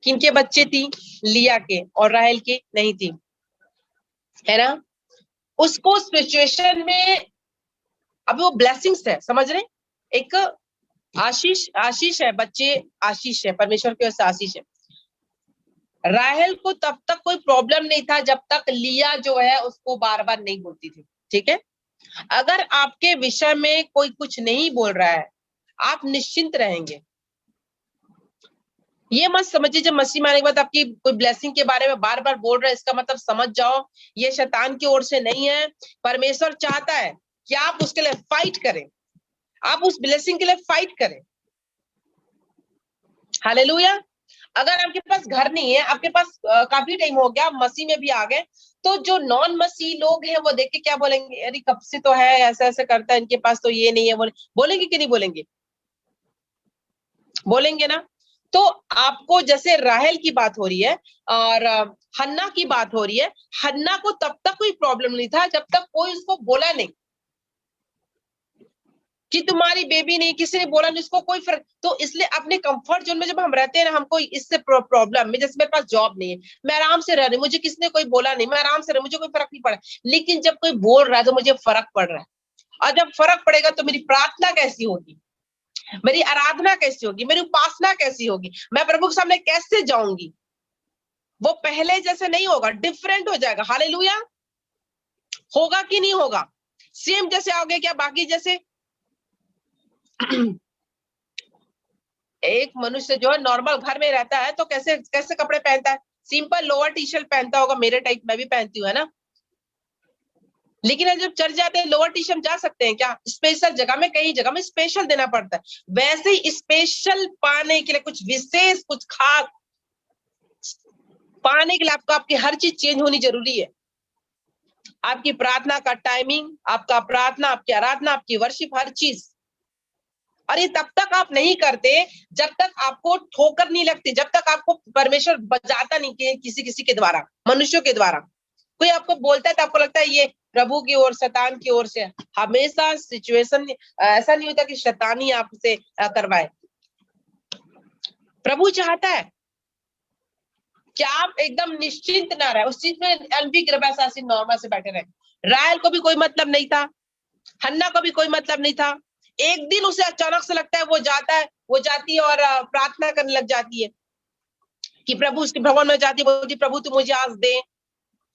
किनके बच्चे थी? लिया के, और राहेल के नहीं थी, है ना। उसको सिचुएशन में, अब वो ब्लेसिंग्स है, समझ रहे, एक आशीष है, बच्चे आशीष है, परमेश्वर की ओर से आशीष है। राहेल को तब तक कोई प्रॉब्लम नहीं था जब तक लिया जो है उसको बार बार नहीं बोलती थी, ठीक है। अगर आपके विषय में कोई कुछ नहीं बोल रहा है, आप निश्चिंत रहेंगे। ये मत समझिए जब मसीह में आने के बाद आपकी कोई ब्लेसिंग के बारे में बार बार बोल रहा है, इसका मतलब समझ जाओ ये शैतान की ओर से नहीं है। परमेश्वर चाहता है कि आप उसके लिए फाइट करें, आप उस ब्लेसिंग के लिए फाइट करें। हालेलुया। अगर आपके पास घर नहीं है, आपके पास काफी टाइम हो गया, मसीह में भी आ गए, तो जो नॉन मसीह लोग हैं वो देख के क्या बोलेंगे, अरे कब से तो है, ऐसा ऐसा करता है, इनके पास तो ये नहीं है, बोलेंगे कि नहीं बोलेंगे? बोलेंगे ना। तो आपको, जैसे राहेल की बात हो रही है और हन्ना की बात हो रही है, हन्ना को तब तक कोई प्रॉब्लम नहीं था जब तक कोई उसको बोला नहीं, कि तुम्हारी बेबी नहीं, किसी ने बोला नहीं, उसको कोई फर्क। तो इसलिए अपने कंफर्ट जोन में जब हम रहते हैं ना, हमको इससे प्रॉब्लम में, जैसे मेरे पास जॉब नहीं है, मैं आराम से रह रही, मुझे किसी ने कोई बोला नहीं, मैं आराम से रह, मुझे कोई फर्क नहीं पड़ा। लेकिन जब कोई बोल रहा है तो मुझे फर्क पड़ रहा है, और जब फर्क पड़ेगा तो मेरी प्रार्थना कैसी होगी, मेरी आराधना कैसी होगी, मेरी उपासना कैसी होगी, मैं प्रभु के सामने कैसे जाऊंगी। वो पहले जैसे नहीं होगा, डिफरेंट हो जाएगा। हालेलुया। होगा कि नहीं होगा? सेम जैसे आओगे क्या बाकी जैसे? एक मनुष्य जो है नॉर्मल घर में रहता है तो कैसे कैसे कपड़े पहनता है? सिंपल लोअर टी शर्ट पहनता होगा, मेरे टाइप, मैं भी पहनती हूँ, है ना। लेकिन जब चर्च जाते हैं लोअर टी शर्ट जा सकते हैं क्या? स्पेशल जगह में, कई जगह में स्पेशल देना पड़ता है। वैसे ही स्पेशल पाने के लिए, कुछ विशेष, कुछ खास पाने के लिए आपको, आपकी हर चीज चेंज होनी जरूरी है। आपकी प्रार्थना का टाइमिंग, आपका प्रार्थना, आपकी आराधना, आपकी वर्शिप, हर चीज। और ये तब तक आप नहीं करते जब तक आपको ठोकर नहीं लगती, जब तक आपको परमेश्वर बजाता नहीं कि किसी किसी के द्वारा, मनुष्यों के द्वारा। कोई आपको बोलता है तो आपको लगता है ये प्रभु की ओर, शैतान की ओर से। हमेशा सिचुएशन ऐसा नहीं होता कि शैतान ही आपसे करवाए। प्रभु चाहता है कि आप एकदम निश्चिंत ना रहे उस चीज में, नॉर्मल से बैठे रहे। रायल को भी कोई मतलब नहीं था, हन्ना को भी कोई मतलब नहीं था। एक दिन उसे अचानक से लगता है, वो जाता है, वो जाती है और प्रार्थना करने लग जाती है कि प्रभु, उसके भवन में जाती है, बोलती प्रभु तू मुझे आज दे,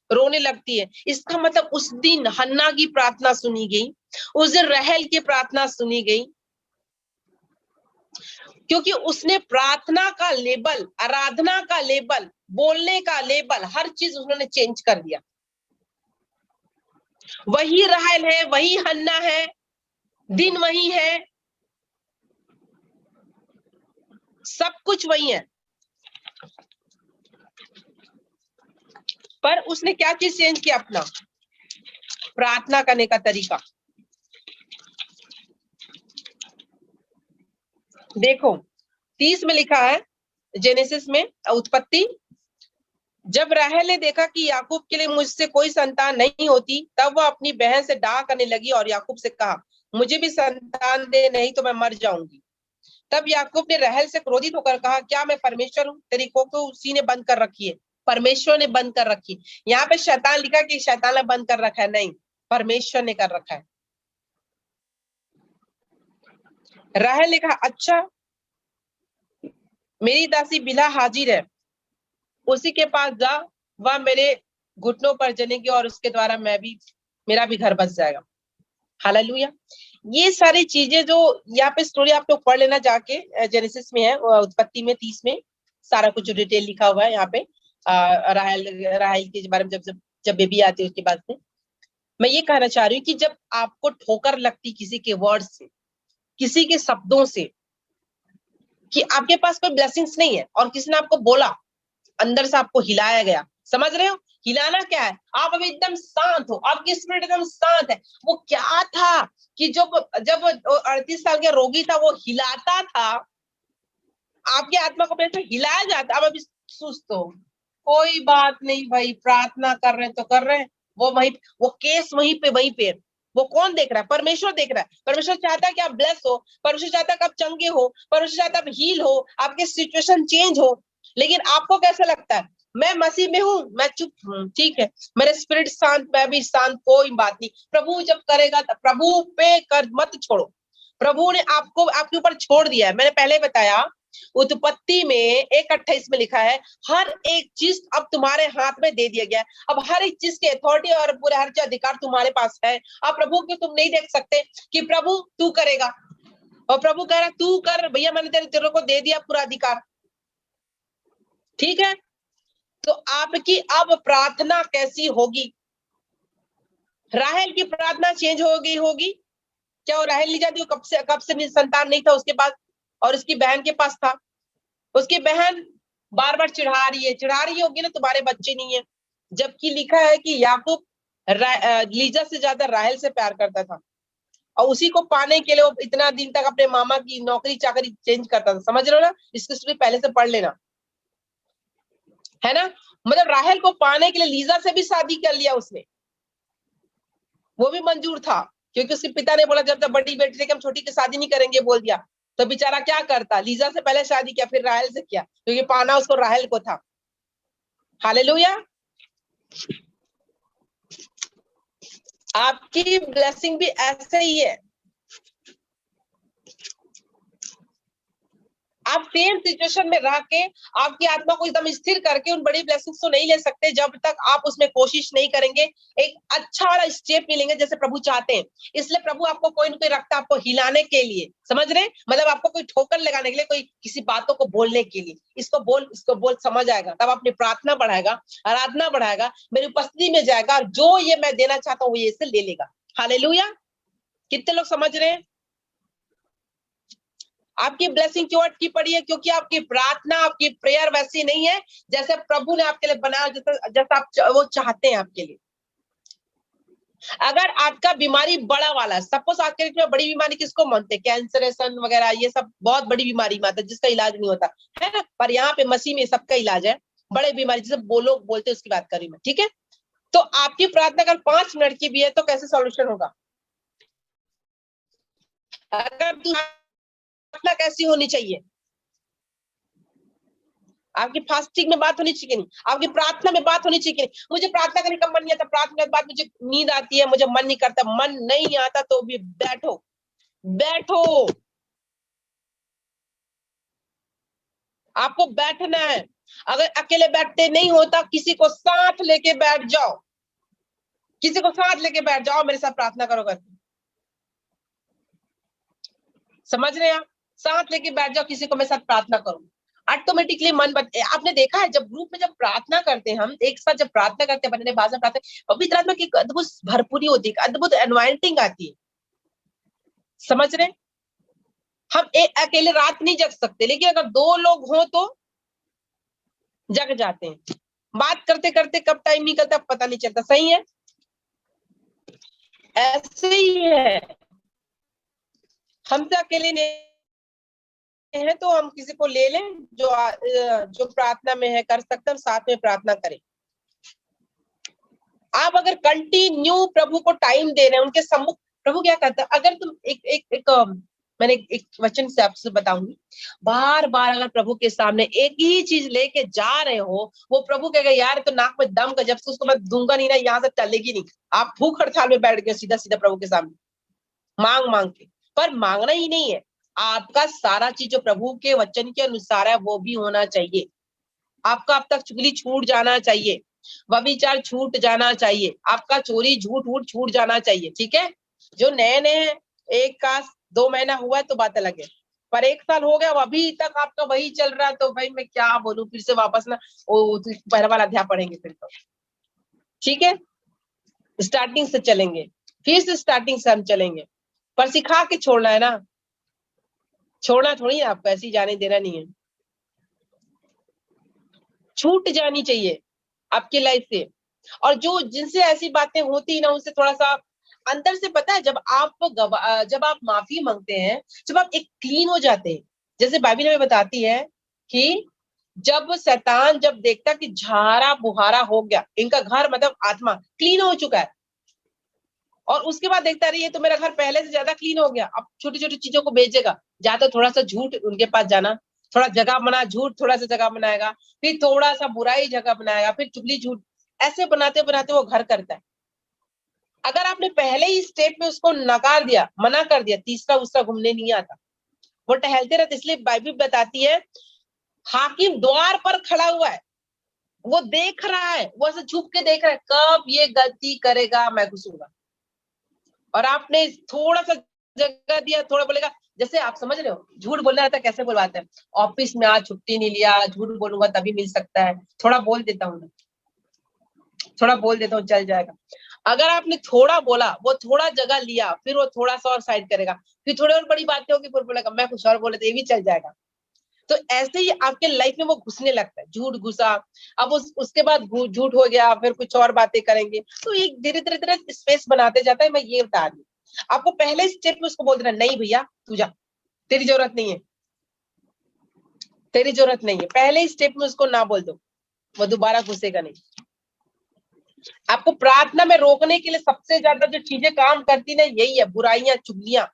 रोने लगती है। इसका मतलब उस दिन हन्ना की प्रार्थना सुनी गई, उस दिन रहल की प्रार्थना सुनी गई, क्योंकि उसने प्रार्थना का लेवल, आराधना का लेवल, बोलने का लेवल, हर चीज उन्होंने चेंज कर दिया। वही रहल है, वही हन्ना है, दिन वही है, सब कुछ वही है, पर उसने क्या चीज चेंज किया? अपना प्रार्थना करने का तरीका। देखो 30 में लिखा है, जेनेसिस में, उत्पत्ति, जब राहेल ने देखा कि याकूब के लिए मुझसे कोई संतान नहीं होती, तब वह अपनी बहन से डाह करने लगी और याकूब से कहा, मुझे भी संतान दे, नहीं तो मैं मर जाऊंगी। तब याकूब ने राहेल से क्रोधित होकर कहा, क्या मैं परमेश्वर हूँ, तेरी कोख तो उसी ने बंद कर रखी है। परमेश्वर ने बंद कर रखी। यहाँ पे शैतान लिखा कि शैतान ने बंद कर रखा है, नहीं, परमेश्वर ने कर रखा है। राहेल ने कहा, अच्छा, मेरी दासी बिल्हा हाजिर है, उसी के पास जा, वह मेरे घुटनों पर जनेगी और उसके द्वारा मेरा भी घर बस जाएगा। हालेलुया। ये सारी चीजें जो यहाँ पे स्टोरी आप लोग पढ़ लेना जाके, जेनेसिस में है, उत्पत्ति में 30 में सारा कुछ डिटेल लिखा हुआ है। यहाँ पे राहेल के बारे में, जब जब बेबी आती है उसके बाद से मैं ये कहना चाह रही हूँ कि जब आपको ठोकर लगती किसी के वर्ड से, किसी के शब्दों से, कि आपके पास कोई ब्लेसिंग्स नहीं है और किसी ने आपको बोला, अंदर से आपको हिलाया गया, समझ रहे हो? हिलाना क्या है? आप अभी एकदम शांत हो, आपकी स्पिरिट एकदम शांत है। वो क्या था कि जब जब 38 साल का रोगी था, वो हिलाता था, आपकी आत्मा को कैसे हिलाया जाता। अब अभी सुस्त हो, कोई बात नहीं भाई, प्रार्थना कर रहे हैं तो कर रहे हैं, वो वहीं, वो केस वहीं पे। वो कौन देख रहा है? परमेश्वर देख रहा है। परमेश्वर चाहता है कि आप ब्लेस हो, परमेश्वर चाहता है कि आप चंगे हो, परमेश्वर चाहता है आप हील हो, आपके सिचुएशन चेंज हो। लेकिन आपको कैसा लगता है? मैं मसीह में हूँ, मैं चुप हूँ, ठीक है, मेरे स्पिरिट शांत, मैं भी शांत, कोई बात नहीं। प्रभु जब करेगा, प्रभु पे कर मत छोड़ो। प्रभु ने आपको, आपके ऊपर छोड़ दिया है। मैंने पहले बताया, उत्पत्ति में 1:28 में लिखा है, हर एक चीज अब तुम्हारे हाथ में दे दिया गया है। अब हर एक चीज की अथॉरिटी और पूरे हर चीज अधिकार तुम्हारे पास है। अब प्रभु को तुम नहीं देख सकते कि प्रभु तू करेगा, और प्रभु कह रहा तू कर भैया, मैंने तेरे को दे दिया पूरा अधिकार, ठीक है। तो आपकी अब प्रार्थना कैसी होगी? राहेल की प्रार्थना चेंज हो गई होगी क्या? वो राहेल नहीं जाती, कब से संतान नहीं था उसके पास, और उसकी बहन के पास था। उसकी बहन बार बार चिढ़ा रही होगी ना, तुम्हारे बच्चे नहीं है। जबकि लिखा है कि याकूब लीजा से ज्यादा राहेल से प्यार करता था, और उसी को पाने के लिए वो इतना दिन तक अपने मामा की नौकरी चाकरी चेंज करता था। समझ रहे हो ना? इसकी स्टोरी पहले से पढ़ लेना, है ना। मतलब राहेल को पाने के लिए लीजा से भी शादी कर लिया उसने, वो भी मंजूर था। क्योंकि उसके पिता ने बोला जब तक बड़ी बेटी थी कि हम छोटी की शादी नहीं करेंगे, बोल दिया। तो बेचारा क्या करता, लीजा से पहले शादी किया, फिर राहेल से किया, क्योंकि पाना उसको राहेल को था। हालेलुया। आपकी ब्लेसिंग भी ऐसे ही है। आप सेम सिचुएशन में रह के आपकी आत्मा को एकदम स्थिर करके उन बड़ी ब्लेसिंग्स को नहीं ले सकते जब तक आप उसमें कोशिश नहीं करेंगे, एक अच्छा वाला स्टेप नहीं लेंगे जैसे प्रभु चाहते हैं। इसलिए प्रभु आपको कोई ना कोई रखता है आपको हिलाने के लिए, समझ रहे, मतलब आपको कोई ठोकर लगाने के लिए, कोई किसी बातों को बोलने के लिए, इसको बोल समझ आएगा, तब अपनी प्रार्थना बढ़ाएगा, आराधना बढ़ाएगा, मेरी उपस्थिति में जाएगा, और जो ये मैं देना चाहता हूँ वो ये से ले लेगा। हालेलुया। कितने लोग समझ रहे हैं? आपकी ब्लेसिंग क्यों अटकी पड़ी है? क्योंकि आपकी प्रार्थना, आपकी प्रेयर वैसी नहीं है जैसे प्रभु ने आपके लिए बनाया, जैसा आप वो चाहते हैं आपके लिए। अगर आपका बीमारी बड़ा वाला, सपोज आपके में बड़ी बीमारी किसको मानते हैं, कैंसरेशन वगैरह, ये सब बहुत बड़ी बीमारी मानते हैं जिसका इलाज नहीं होता है ना, पर यहाँ पे मसीह में सबका इलाज है। बड़े बीमारी जिसे लोग बोलते हैं उसकी बात करी मैं, ठीक है। तो आपकी प्रार्थना अगर 5 मिनट की भी है तो कैसे सॉल्यूशन होगा? अगर प्रार्थना कैसी होनी चाहिए? आपकी फास्टिंग में बात होनी चाहिए नहीं, आपकी प्रार्थना में बात होनी चाहिए नहीं। मुझे प्रार्थना करने का मन नहीं आता, प्रार्थना के बाद मुझे नींद आती है, मुझे मन नहीं करता, मन नहीं आता तो भी बैठो, बैठो, आपको बैठना है। अगर अकेले बैठते नहीं होता, किसी को साथ लेके बैठ जाओ, किसी को साथ लेके बैठ जाओ, मेरे साथ प्रार्थना करो करके, समझ रहे हैं आप? साथ लेके बैठ जाओ, किसी को मेरे साथ प्रार्थना करो, ऑटोमेटिकली मन आपने देखा है जब ग्रुप में जब प्रार्थना करते हैं, हम एक साथ जब प्रार्थना करते हैं, बनने भाषा प्रार्थना, पवित्र आत्मा की अद्भुत भरपूरी होती है, अद्भुत एनवायरमेंट आती है, समझ रहे? हम एक अकेले रात नहीं जग सकते, लेकिन अगर 2 लोग हो तो जग जाते हैं। बात करते करते कब टाइम निकलता पता नहीं चलता, सही है? ऐसे ही है, हमसे अकेले नहीं है तो हम किसी को ले लें जो प्रार्थना में है, कर सकते हैं, साथ में प्रार्थना करें। आप अगर कंटिन्यू प्रभु को टाइम दे रहे हैं उनके सम्मुख, प्रभु क्या कहता है, अगर तुम मैंने एक वचन से आपसे बताऊंगी, बार बार अगर प्रभु के सामने एक ही चीज लेके जा रहे हो, वो प्रभु कहेगा यार तो नाक में दम का, जब से उसको मैं दूंगा नहीं ना, यहाँ से टलेगी नहीं। आप भूख हड़ताल में बैठ गए सीधा सीधा प्रभु के सामने मांग मांग के, पर मांगना ही नहीं है, आपका सारा चीज जो प्रभु के वचन के अनुसार है वो भी होना चाहिए। आपका अब तक चुगली छूट जाना चाहिए, व्यभिचार छूट जाना चाहिए, आपका चोरी झूठ वूठ छूट जाना चाहिए, ठीक है। जो नए नए एक का 2 महीना हुआ है तो बात अलग है, पर 1 साल हो गया अभी तक आपका वही चल रहा है, तो भाई मैं क्या बोलूं, फिर से वापस ना वो पहला वाला अध्याय पढ़ेंगे फिर तो, ठीक है। स्टार्टिंग से चलेंगे, फिर से स्टार्टिंग से हम चलेंगे, पर सिखा के छोड़ना है ना, छोड़ना थोड़ी है आपको, ऐसे ही जाने देना नहीं है, छूट जानी चाहिए आपकी लाइफ से। और जो जिनसे ऐसी बातें होती ना, उनसे थोड़ा सा अंदर से, पता है जब आप माफी मांगते हैं, जब आप एक क्लीन हो जाते हैं, जैसे बाइबल में बताती है कि जब शैतान जब देखता कि झाड़ा बुहारा हो गया, इनका घर मतलब आत्मा क्लीन हो चुका है, और उसके बाद देखता रही है तो मेरा घर पहले से ज्यादा क्लीन हो गया, अब छोटी छोटी चीजों को बेचेगा, या तो थोड़ा सा झूठ उनके पास जाना, थोड़ा जगह बना, झूठ थोड़ा सा जगह बनाएगा, फिर थोड़ा सा बुराई जगह बनाएगा, फिर चुगली झूठ, ऐसे बनाते बनाते वो घर करता है। अगर आपने पहले ही स्टेप में उसको नकार दिया, मना कर दिया, तीसरा उसका घूमने नहीं आता, वो टहलते रहते। इसलिए बाइबल बताती है हाकिम द्वार पर खड़ा हुआ है, वो देख रहा है, वो ऐसे छुप के देख रहा है कब ये गलती करेगा मैं घुसूंगा, और आपने थोड़ा सा जगह दिया, थोड़ा बोलेगा, जैसे आप समझ रहे हो झूठ बोलना रहता है, कैसे बुलवाते हैं, ऑफिस में आज छुट्टी नहीं लिया, झूठ बोलूंगा तभी मिल सकता है, थोड़ा बोल देता हूँ, थोड़ा बोल देता हूँ चल जाएगा। अगर आपने थोड़ा बोला, वो थोड़ा जगह लिया, फिर वो थोड़ा सा और साइड करेगा, फिर थोड़ी और बड़ी बातें होगी, फिर बोलेगा मैं कुछ और बोले तो ये भी चल जाएगा। तो ऐसे ही आपके लाइफ में वो घुसने लगता है, झूठ घुसा, अब उसके बाद झूठ हो गया, फिर कुछ और बातें करेंगे, तो ये धीरे धीरे धीरे स्पेस बनाते जाता है। मैं ये बता रही हूँ, आपको पहले स्टेप में उसको बोल देना, नहीं भैया तू जा, तेरी जरूरत नहीं है, तेरी जरूरत नहीं है, पहले स्टेप में उसको ना बोल दो, वो दोबारा घुसेगा नहीं। आपको प्रार्थना में रोकने के लिए सबसे ज्यादा जो चीजें काम करती ना, यही है, बुराइयां, चुगलियां।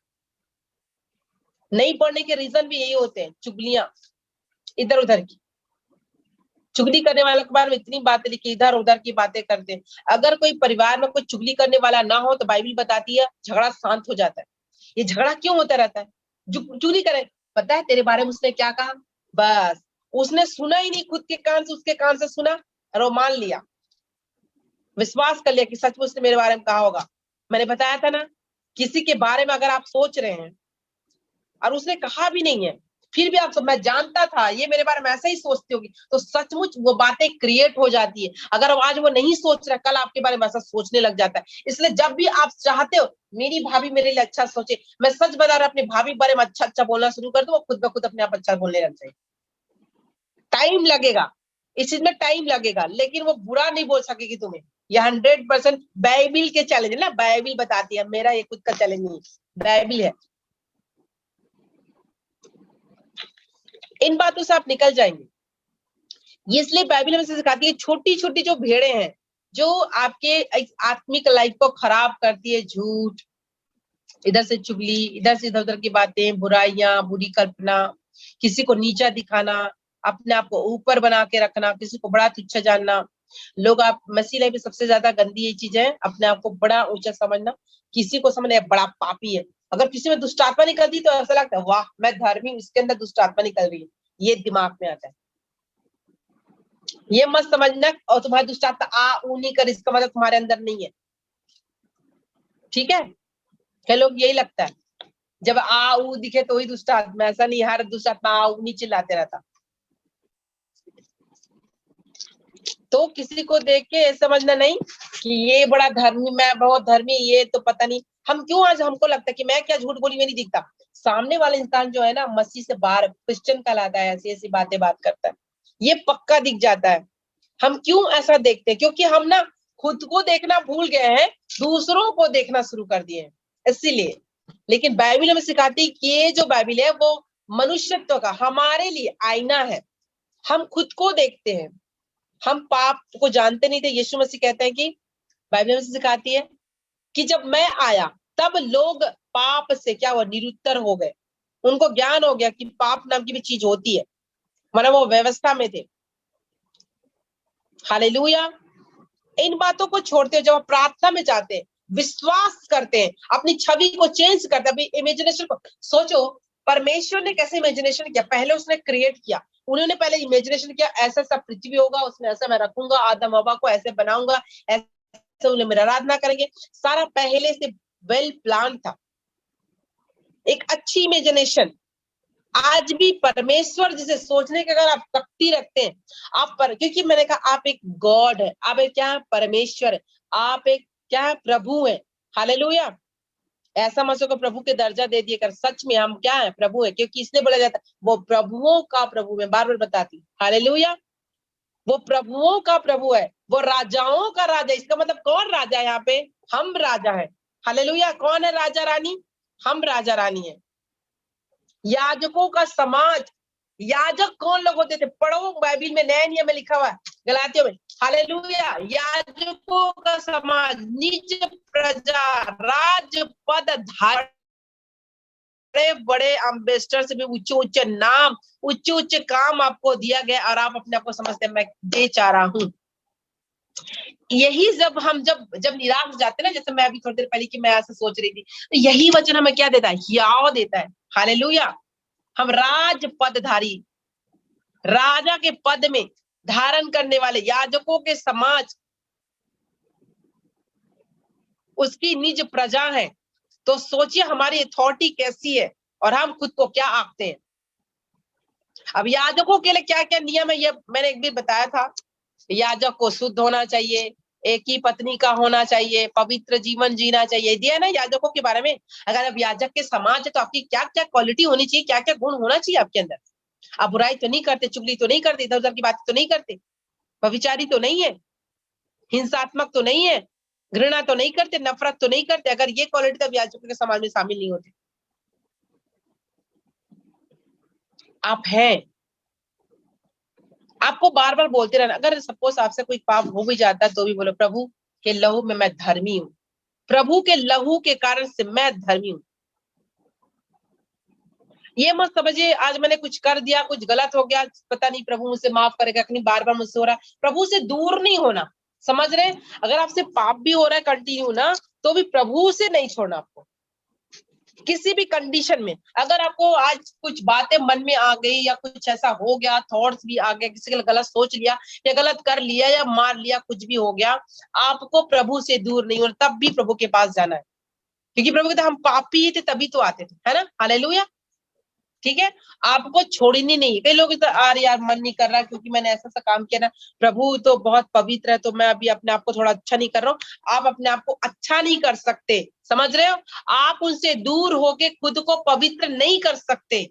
नहीं पढ़ने के रीजन भी यही होते हैं, चुगलियां इधर उधर की। चुगली करने वाले के बारे में इतनी बातें लिखी, इधर उधर की बातें करते हैं। अगर कोई परिवार में कोई चुगली करने वाला ना हो तो बाइबल बताती है झगड़ा शांत हो जाता है। ये झगड़ा क्यों होता रहता है? चुगली करे, पता है तेरे बारे में उसने क्या कहा, बस उसने सुना ही नहीं, खुद के कान से, उसके कान से सुना और वो मान लिया, विश्वास कर लिया कि सचमुच उसने मेरे बारे में कहा होगा। मैंने बताया था ना, किसी के बारे में अगर आप सोच रहे हैं और उसने कहा भी नहीं है, फिर भी आप सब, मैं जानता था ये मेरे बारे में ऐसा ही सोचती होगी, तो सचमुच वो बातें क्रिएट हो जाती है। अगर आज वो नहीं सोच रहा, कल आपके बारे में ऐसा सोचने लग जाता है। इसलिए जब भी आप चाहते हो मेरी भाभी मेरे लिए अच्छा सोचे, मैं सच बता रहा, अपनी भाभी के बारे में अच्छा अच्छा बोलना शुरू कर दो, वो खुद ब खुद अपने आप अच्छा बोलने लग जाए। टाइम लगेगा, इस चीज में टाइम लगेगा, लेकिन वो बुरा नहीं बोल सकेगी तुम्हें। ये 100% बाइबिल के चैलेंज है ना, बाइबिल बताती है, मेरा ये खुद का चैलेंज नहीं है, बाइबिल है। इन बातों से आप निकल जाएंगे। ये इसलिए बाइबल हमें सिखाती है, छोटी छोटी जो भेड़े हैं जो आपके आत्मिक लाइफ को खराब करती है, झूठ, इधर से चुगली, इधर से इधर उधर की बातें, बुराइयां, बुरी कल्पना, किसी को नीचा दिखाना, अपने आप को ऊपर बना के रखना, किसी को बड़ा तुच्छ जानना। लोग, आप मसीह लाइफ में सबसे ज्यादा गंदी ये चीज है, अपने आप को बड़ा ऊंचा समझना, किसी को समझना बड़ा पापी है। अगर किसी में दुष्ट आत्मा निकलती तो ऐसा लगता है वाह मैं धर्मी, इसके अंदर दुष्ट आत्मा निकल रही है, ये दिमाग में आता है। ये मत समझना और तुम्हारी दुष्ट आत्मा आ ऊ नहीं कर, इसका मतलब तुम्हारे अंदर नहीं है, ठीक है? कई लोग यही लगता है जब आ ऊ दिखे तो ही दुष्ट आत्मा, ऐसा नहीं, हर दुष्ट आत्मा आ ऊ नहीं चिल्लाते रहता। तो किसी को देख के समझना नहीं कि ये बड़ा धर्मी, मैं बहुत धर्मी, ये तो पता नहीं हम क्यों, आज हमको लगता है कि मैं क्या झूठ बोली, में नहीं दिखता। सामने वाला इंसान जो है ना, मसीह से बाहर क्रिश्चियन कहलाता है, ऐसी ऐसी बातें बात करता है, ये पक्का दिख जाता है। हम क्यों ऐसा देखते हैं? क्योंकि हम ना खुद को देखना भूल गए हैं, दूसरों को देखना शुरू कर दिए हैं, इसीलिए। लेकिन बाइबल हमें सिखाती है कि ये जो बाइबल है वो मनुष्यत्व का हमारे लिए आईना है। हम खुद को देखते हैं, हम पाप को जानते नहीं थे। यीशु मसीह कहते हैं कि बाइबल हमें सिखाती है कि जब मैं आया तब लोग पाप से क्या हुआ, निरुत्तर हो गए, उनको ज्ञान हो गया कि पाप नाम की भी चीज होती है, मतलब वो व्यवस्था में थे। हालेलुया। इन बातों को छोड़ते हो, जब आप प्रार्थना में जाते हैं, विश्वास करते हैं, अपनी छवि को चेंज करते हैं, अपनी इमेजिनेशन को सोचो। परमेश्वर ने कैसे इमेजिनेशन किया? पहले उसने क्रिएट किया, उन्होंने पहले इमेजिनेशन किया, ऐसा सब पृथ्वी होगा, उसमें ऐसा मैं रखूंगा, आदम हवा को ऐसे बनाऊंगा, ऐसे उन्हें मेरा आराधना करेंगे। सारा पहले से वेल प्लान था, एक अच्छी इमेजिनेशन। आज भी परमेश्वर जिसे सोचने के अगर आप शक्ति रखते हैं, आप पर, क्योंकि मैंने कहा आप एक गॉड है, आप एक क्या है, परमेश्वर है, आप एक क्या है, प्रभु है। हालेलुया। ऐसा मसों को प्रभु के दर्जा दे दिए कर, सच में हम क्या है, प्रभु है, क्योंकि इसलिए बोला जाता है वो प्रभुओं का प्रभु, मैं बार बार बताती हूँ। हालेलुया। वो प्रभुओं का प्रभु है, वो राजाओं का राजा। इसका मतलब कौन राजा है यहाँ पे? हम राजा है। हालेलुया। कौन है राजा रानी? हम राजा रानी है। याजकों का समाज, याजक कौन लोग होते थे? पढ़ो बाइबिल में, नए नियम में लिखा हुआ है, गलातियों में। हालेलुया। याजकों का समाज, निज प्रजा, राज पद धारण, बड़े बड़े एम्बेसडर से भी ऊंचे ऊंचे नाम, ऊंचे ऊंचे काम आपको दिया गया, और आप अपने आप को समझते हैं मैं दे चाह रहा हूं। यही जब हम जब जब निराश हो जाते हैं ना, जैसे मैं अभी थोड़ी देर पहले कि मैं ऐसे सोच रही थी, तो यही वचन हमें क्या देता है? हियाव देता है। हालेलुया। हम राज पदधारी, राजा के पद में धारण करने वाले, याजकों के समाज, उसकी निज प्रजा है। तो सोचिए हमारी अथॉरिटी कैसी है, और हम खुद को क्या आंकते हैं। अब याजकों के लिए क्या क्या नियम है, ये मैंने एक भी बताया था। याजक को शुद्ध होना चाहिए, एक ही पत्नी का होना चाहिए, पवित्र जीवन जीना चाहिए, दिया ना याजकों के बारे में। अगर आप याजक के समाज है तो आपकी क्या क्या क्वालिटी होनी चाहिए, क्या क्या गुण होना चाहिए आपके अंदर। आप बुराई तो नहीं करते, चुगली तो नहीं करते, इधर उधर की बातें तो नहीं करते, व्यभिचारी तो नहीं है, हिंसात्मक तो नहीं है, घृणा तो नहीं करते, नफरत तो नहीं करते। अगर ये क्वालिटी तब याजकों के समाज में शामिल नहीं होते। आप हैं, आपको बार बार बोलते रहना। अगर सपोज आपसे कोई पाप हो भी जाता है तो भी बोलो, प्रभु के लहू में मैं धर्मी हूँ, प्रभु के लहू के कारण से मैं धर्मी हूँ। ये मत समझिए आज मैंने कुछ कर दिया, कुछ गलत हो गया, पता नहीं प्रभु मुझसे माफ करेगा कि नहीं, बार बार मुझसे हो रहा है। प्रभु से दूर नहीं होना, समझ रहे? अगर आपसे पाप भी हो रहा है कंटिन्यू ना, तो भी प्रभु से नहीं छोड़ना आपको किसी भी कंडीशन में। अगर आपको आज कुछ बातें मन में आ गई या कुछ ऐसा हो गया, थॉट्स भी आ गए, किसी के लिए गलत सोच लिया या गलत कर लिया या मार लिया, कुछ भी हो गया, आपको प्रभु से दूर नहीं होना, तब भी प्रभु के पास जाना है। क्योंकि प्रभु कहते हम पापी थे तभी तो आते थे, है ना? हालेलुया। ठीक है, आपको छोड़नी नहीं। कई लोग तो अरे यार मन नहीं कर रहा क्योंकि मैंने ऐसा सा काम किया ना, प्रभु तो बहुत पवित्र है तो मैं अभी अपने आप को थोड़ा अच्छा नहीं कर रहा हूँ। आप अपने आप को अच्छा नहीं कर सकते, समझ रहे हो? आप उनसे दूर होके खुद को पवित्र नहीं कर सकते।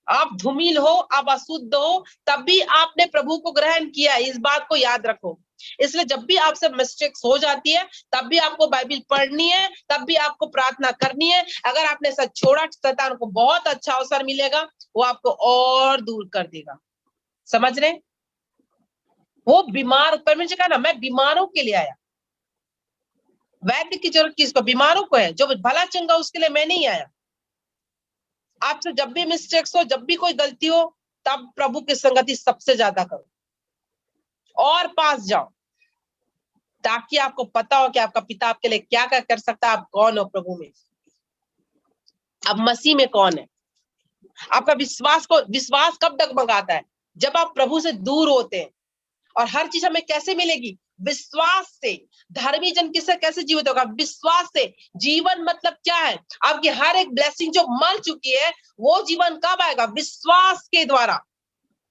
आप धूमिल हो, आप अशुद्ध हो, तब भी आपने प्रभु को ग्रहण किया, इस बात को याद रखो। इसलिए जब भी आपसे मिस्टेक्स हो जाती है, तब भी आपको बाइबल पढ़नी है, तब भी आपको प्रार्थना करनी है। अगर आपने सच छोड़ा, शैतान को बहुत अच्छा अवसर मिलेगा, वो आपको और दूर कर देगा, समझ रहे? वो बीमार, परमेश्वर कहा ना मैं बीमारों के लिए आया। वैद्य की जरूरत किसको? बीमारों को है। जो भला चंगा उसके लिए मैं नहीं आया। आपसे जब भी मिस्टेक्स हो, जब भी कोई गलती हो, तब प्रभु की संगति सबसे ज्यादा करो और पास जाओ, ताकि आपको पता हो कि आपका पिता आपके लिए क्या क्या कर सकता है। आप कौन हो प्रभु में, आप मसीह में कौन है। आपका विश्वास कब डगमगाता है? जब आप प्रभु से दूर होते हैं। और हर चीज हमें कैसे मिलेगी? विश्वास से। धर्मी जन किससे कैसे जीवित होगा? विश्वास से। जीवन मतलब क्या है? आपकी हर एक ब्लेसिंग जो मर चुकी है, वो जीवन कब आएगा? विश्वास के द्वारा।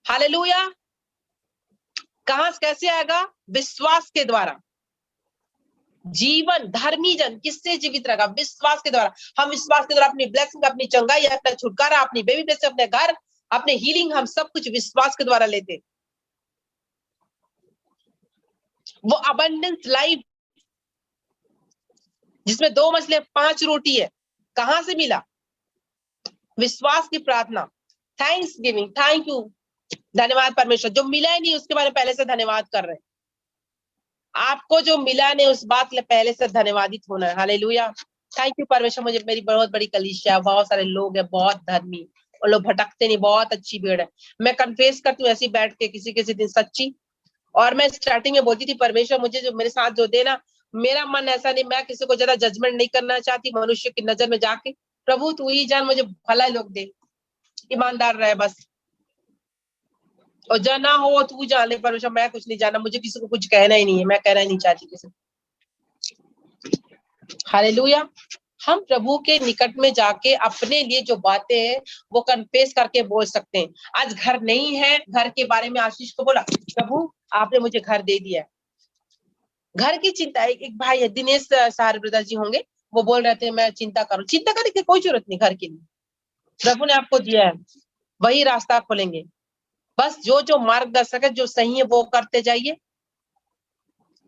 हालेलुया। कहां कैसे आएगा? विश्वास के द्वारा। जीवन धर्मी जन किससे जीवित रहेगा? विश्वास के द्वारा। हम विश्वास के द्वारा अपनी ब्लेसिंग, अपनी चंगाई, अपना छुटकारा, अपनी बेबी ब्लेसिंग, अपने घर, अपने हीलिंग, हम सब कुछ विश्वास के द्वारा लेते। वो अबंडेंस लाइफ जिसमें 2 मछली 5 रोटी है, कहां से मिला? विश्वास की प्रार्थना, थैंक्स गिविंग, थैंक यू, धन्यवाद परमेश्वर। जो मिला ही नहीं उसके बारे में पहले से धन्यवाद कर रहे हैं। आपको जो मिला नहीं उस बात के लिए पहले से धन्यवादित होना है। हालेलुया। थैंक यू परमेश्वर, मुझे मेरी बहुत बड़ी कलीसिया है, बहुत सारे लोग हैं, बहुत धर्मी, और लोग भटकते नहीं, बहुत अच्छी भीड़ है। मैं कन्फेस करती हूँ ऐसी बैठ के किसी किसी दिन सच्ची। और मैं स्टार्टिंग में बोलती थी परमेश्वर मुझे जो मेरे साथ जो देना, मेरा मन ऐसा नहीं, मैं किसी को ज्यादा जजमेंट नहीं करना चाहती मनुष्य की नजर में जाके। प्रभु तू ही जान, मुझे भला लोग दे, ईमानदार रहे बस, और जाना हो तू जान ले परमेश्वर, मैं कुछ नहीं जानना, मुझे किसी को कुछ कहना ही नहीं है, मैं कहना ही नहीं चाहती किसी को। हालेलुया। हम प्रभु के निकट में जाके अपने लिए जो बातें हैं वो कन्फेस करके बोल सकते हैं। आज घर नहीं है, घर के बारे में आशीष को बोला, प्रभु आपने मुझे घर दे दिया है। घर की चिंता, एक भाई है दिनेश सहारे ब्रदर जी होंगे, वो बोल रहे थे मैं चिंता करूं। चिंता करने की कोई जरूरत नहीं घर के लिए, प्रभु ने आपको दिया है, वही रास्ता खोलेंगे। बस जो जो मार्गदर्शक है, जो सही है वो करते जाइए,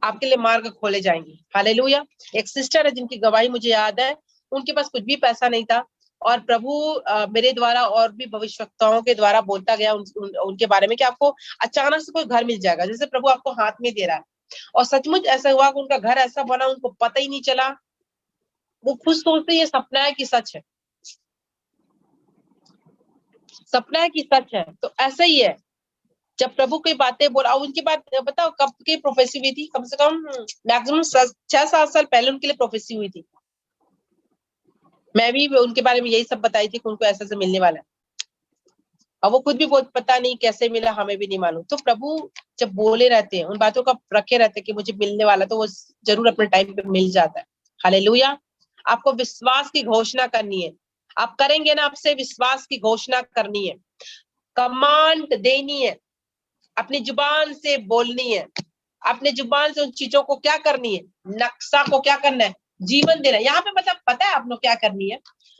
आपके लिए मार्ग खोले जाएंगे। हालेलुया। एक सिस्टर है जिनकी गवाही मुझे याद है, उनके पास कुछ भी पैसा नहीं था, और प्रभु मेरे द्वारा और भी भविष्यवक्ताओं के द्वारा बोलता गया उनके बारे में कि आपको अचानक से कोई घर मिल जाएगा, जैसे प्रभु आपको हाथ में दे रहा है। और सचमुच ऐसा हुआ कि उनका घर ऐसा बना, उनको पता ही नहीं चला। वो खुद सोचते ये सपना है कि सच है, सपना है कि सच है। तो ऐसा ही है, जब प्रभु की बातें बोला। उनकी बात बताओ कब की प्रोफेसी हुई थी? कम से कम मैक्सिमम 6-7 साल पहले उनके लिए प्रोफेसी हुई थी। मैं भी उनके बारे में यही सब बताई थी कि उनको ऐसा से मिलने वाला है, और वो खुद भी बहुत पता नहीं कैसे मिला, हमें भी नहीं मालूम। तो प्रभु जब बोले रहते हैं, उन बातों का रखे रहते हैं कि मुझे मिलने वाला, तो वो जरूर अपने टाइम पे मिल जाता है। हालेलुया। आपको विश्वास की घोषणा करनी है, आप करेंगे ना, आपसे विश्वास की घोषणा करनी है, कमांड देनी है, अपनी जुबान से बोलनी है, अपने जुबान से उन चीजों को क्या करनी है, नक्शा को क्या करना है, जीवन देना है। यहाँ पे मतलब पता है आप लोग क्या करनी है?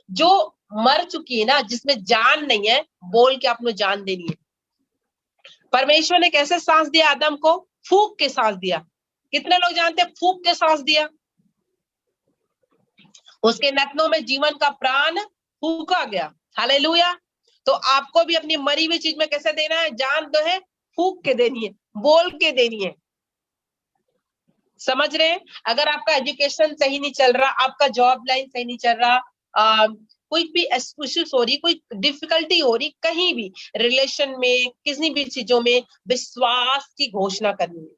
जो मर चुकी है ना, जिसमें जान नहीं है, बोल के आपने जान देनी है। परमेश्वर ने कैसे सांस दिया आदम को? फूंक के सांस दिया। कितने लोग जानते हैं फूंक के सांस दिया? उसके नथनों में जीवन का प्राण फूंका गया। हालेलुया। तो आपको भी अपनी मरी हुई चीज में कैसे देना है? जान दो है, फूक के देनी है, बोल के देनी है। समझ रहे हैं? अगर आपका एजुकेशन सही नहीं चल रहा, आपका जॉब लाइन सही नहीं चल रहा, कोई भी इश्यूज हो रही, कोई डिफिकल्टी हो रही, कहीं भी रिलेशन में, किसी भी चीजों में, विश्वास की घोषणा करनी है।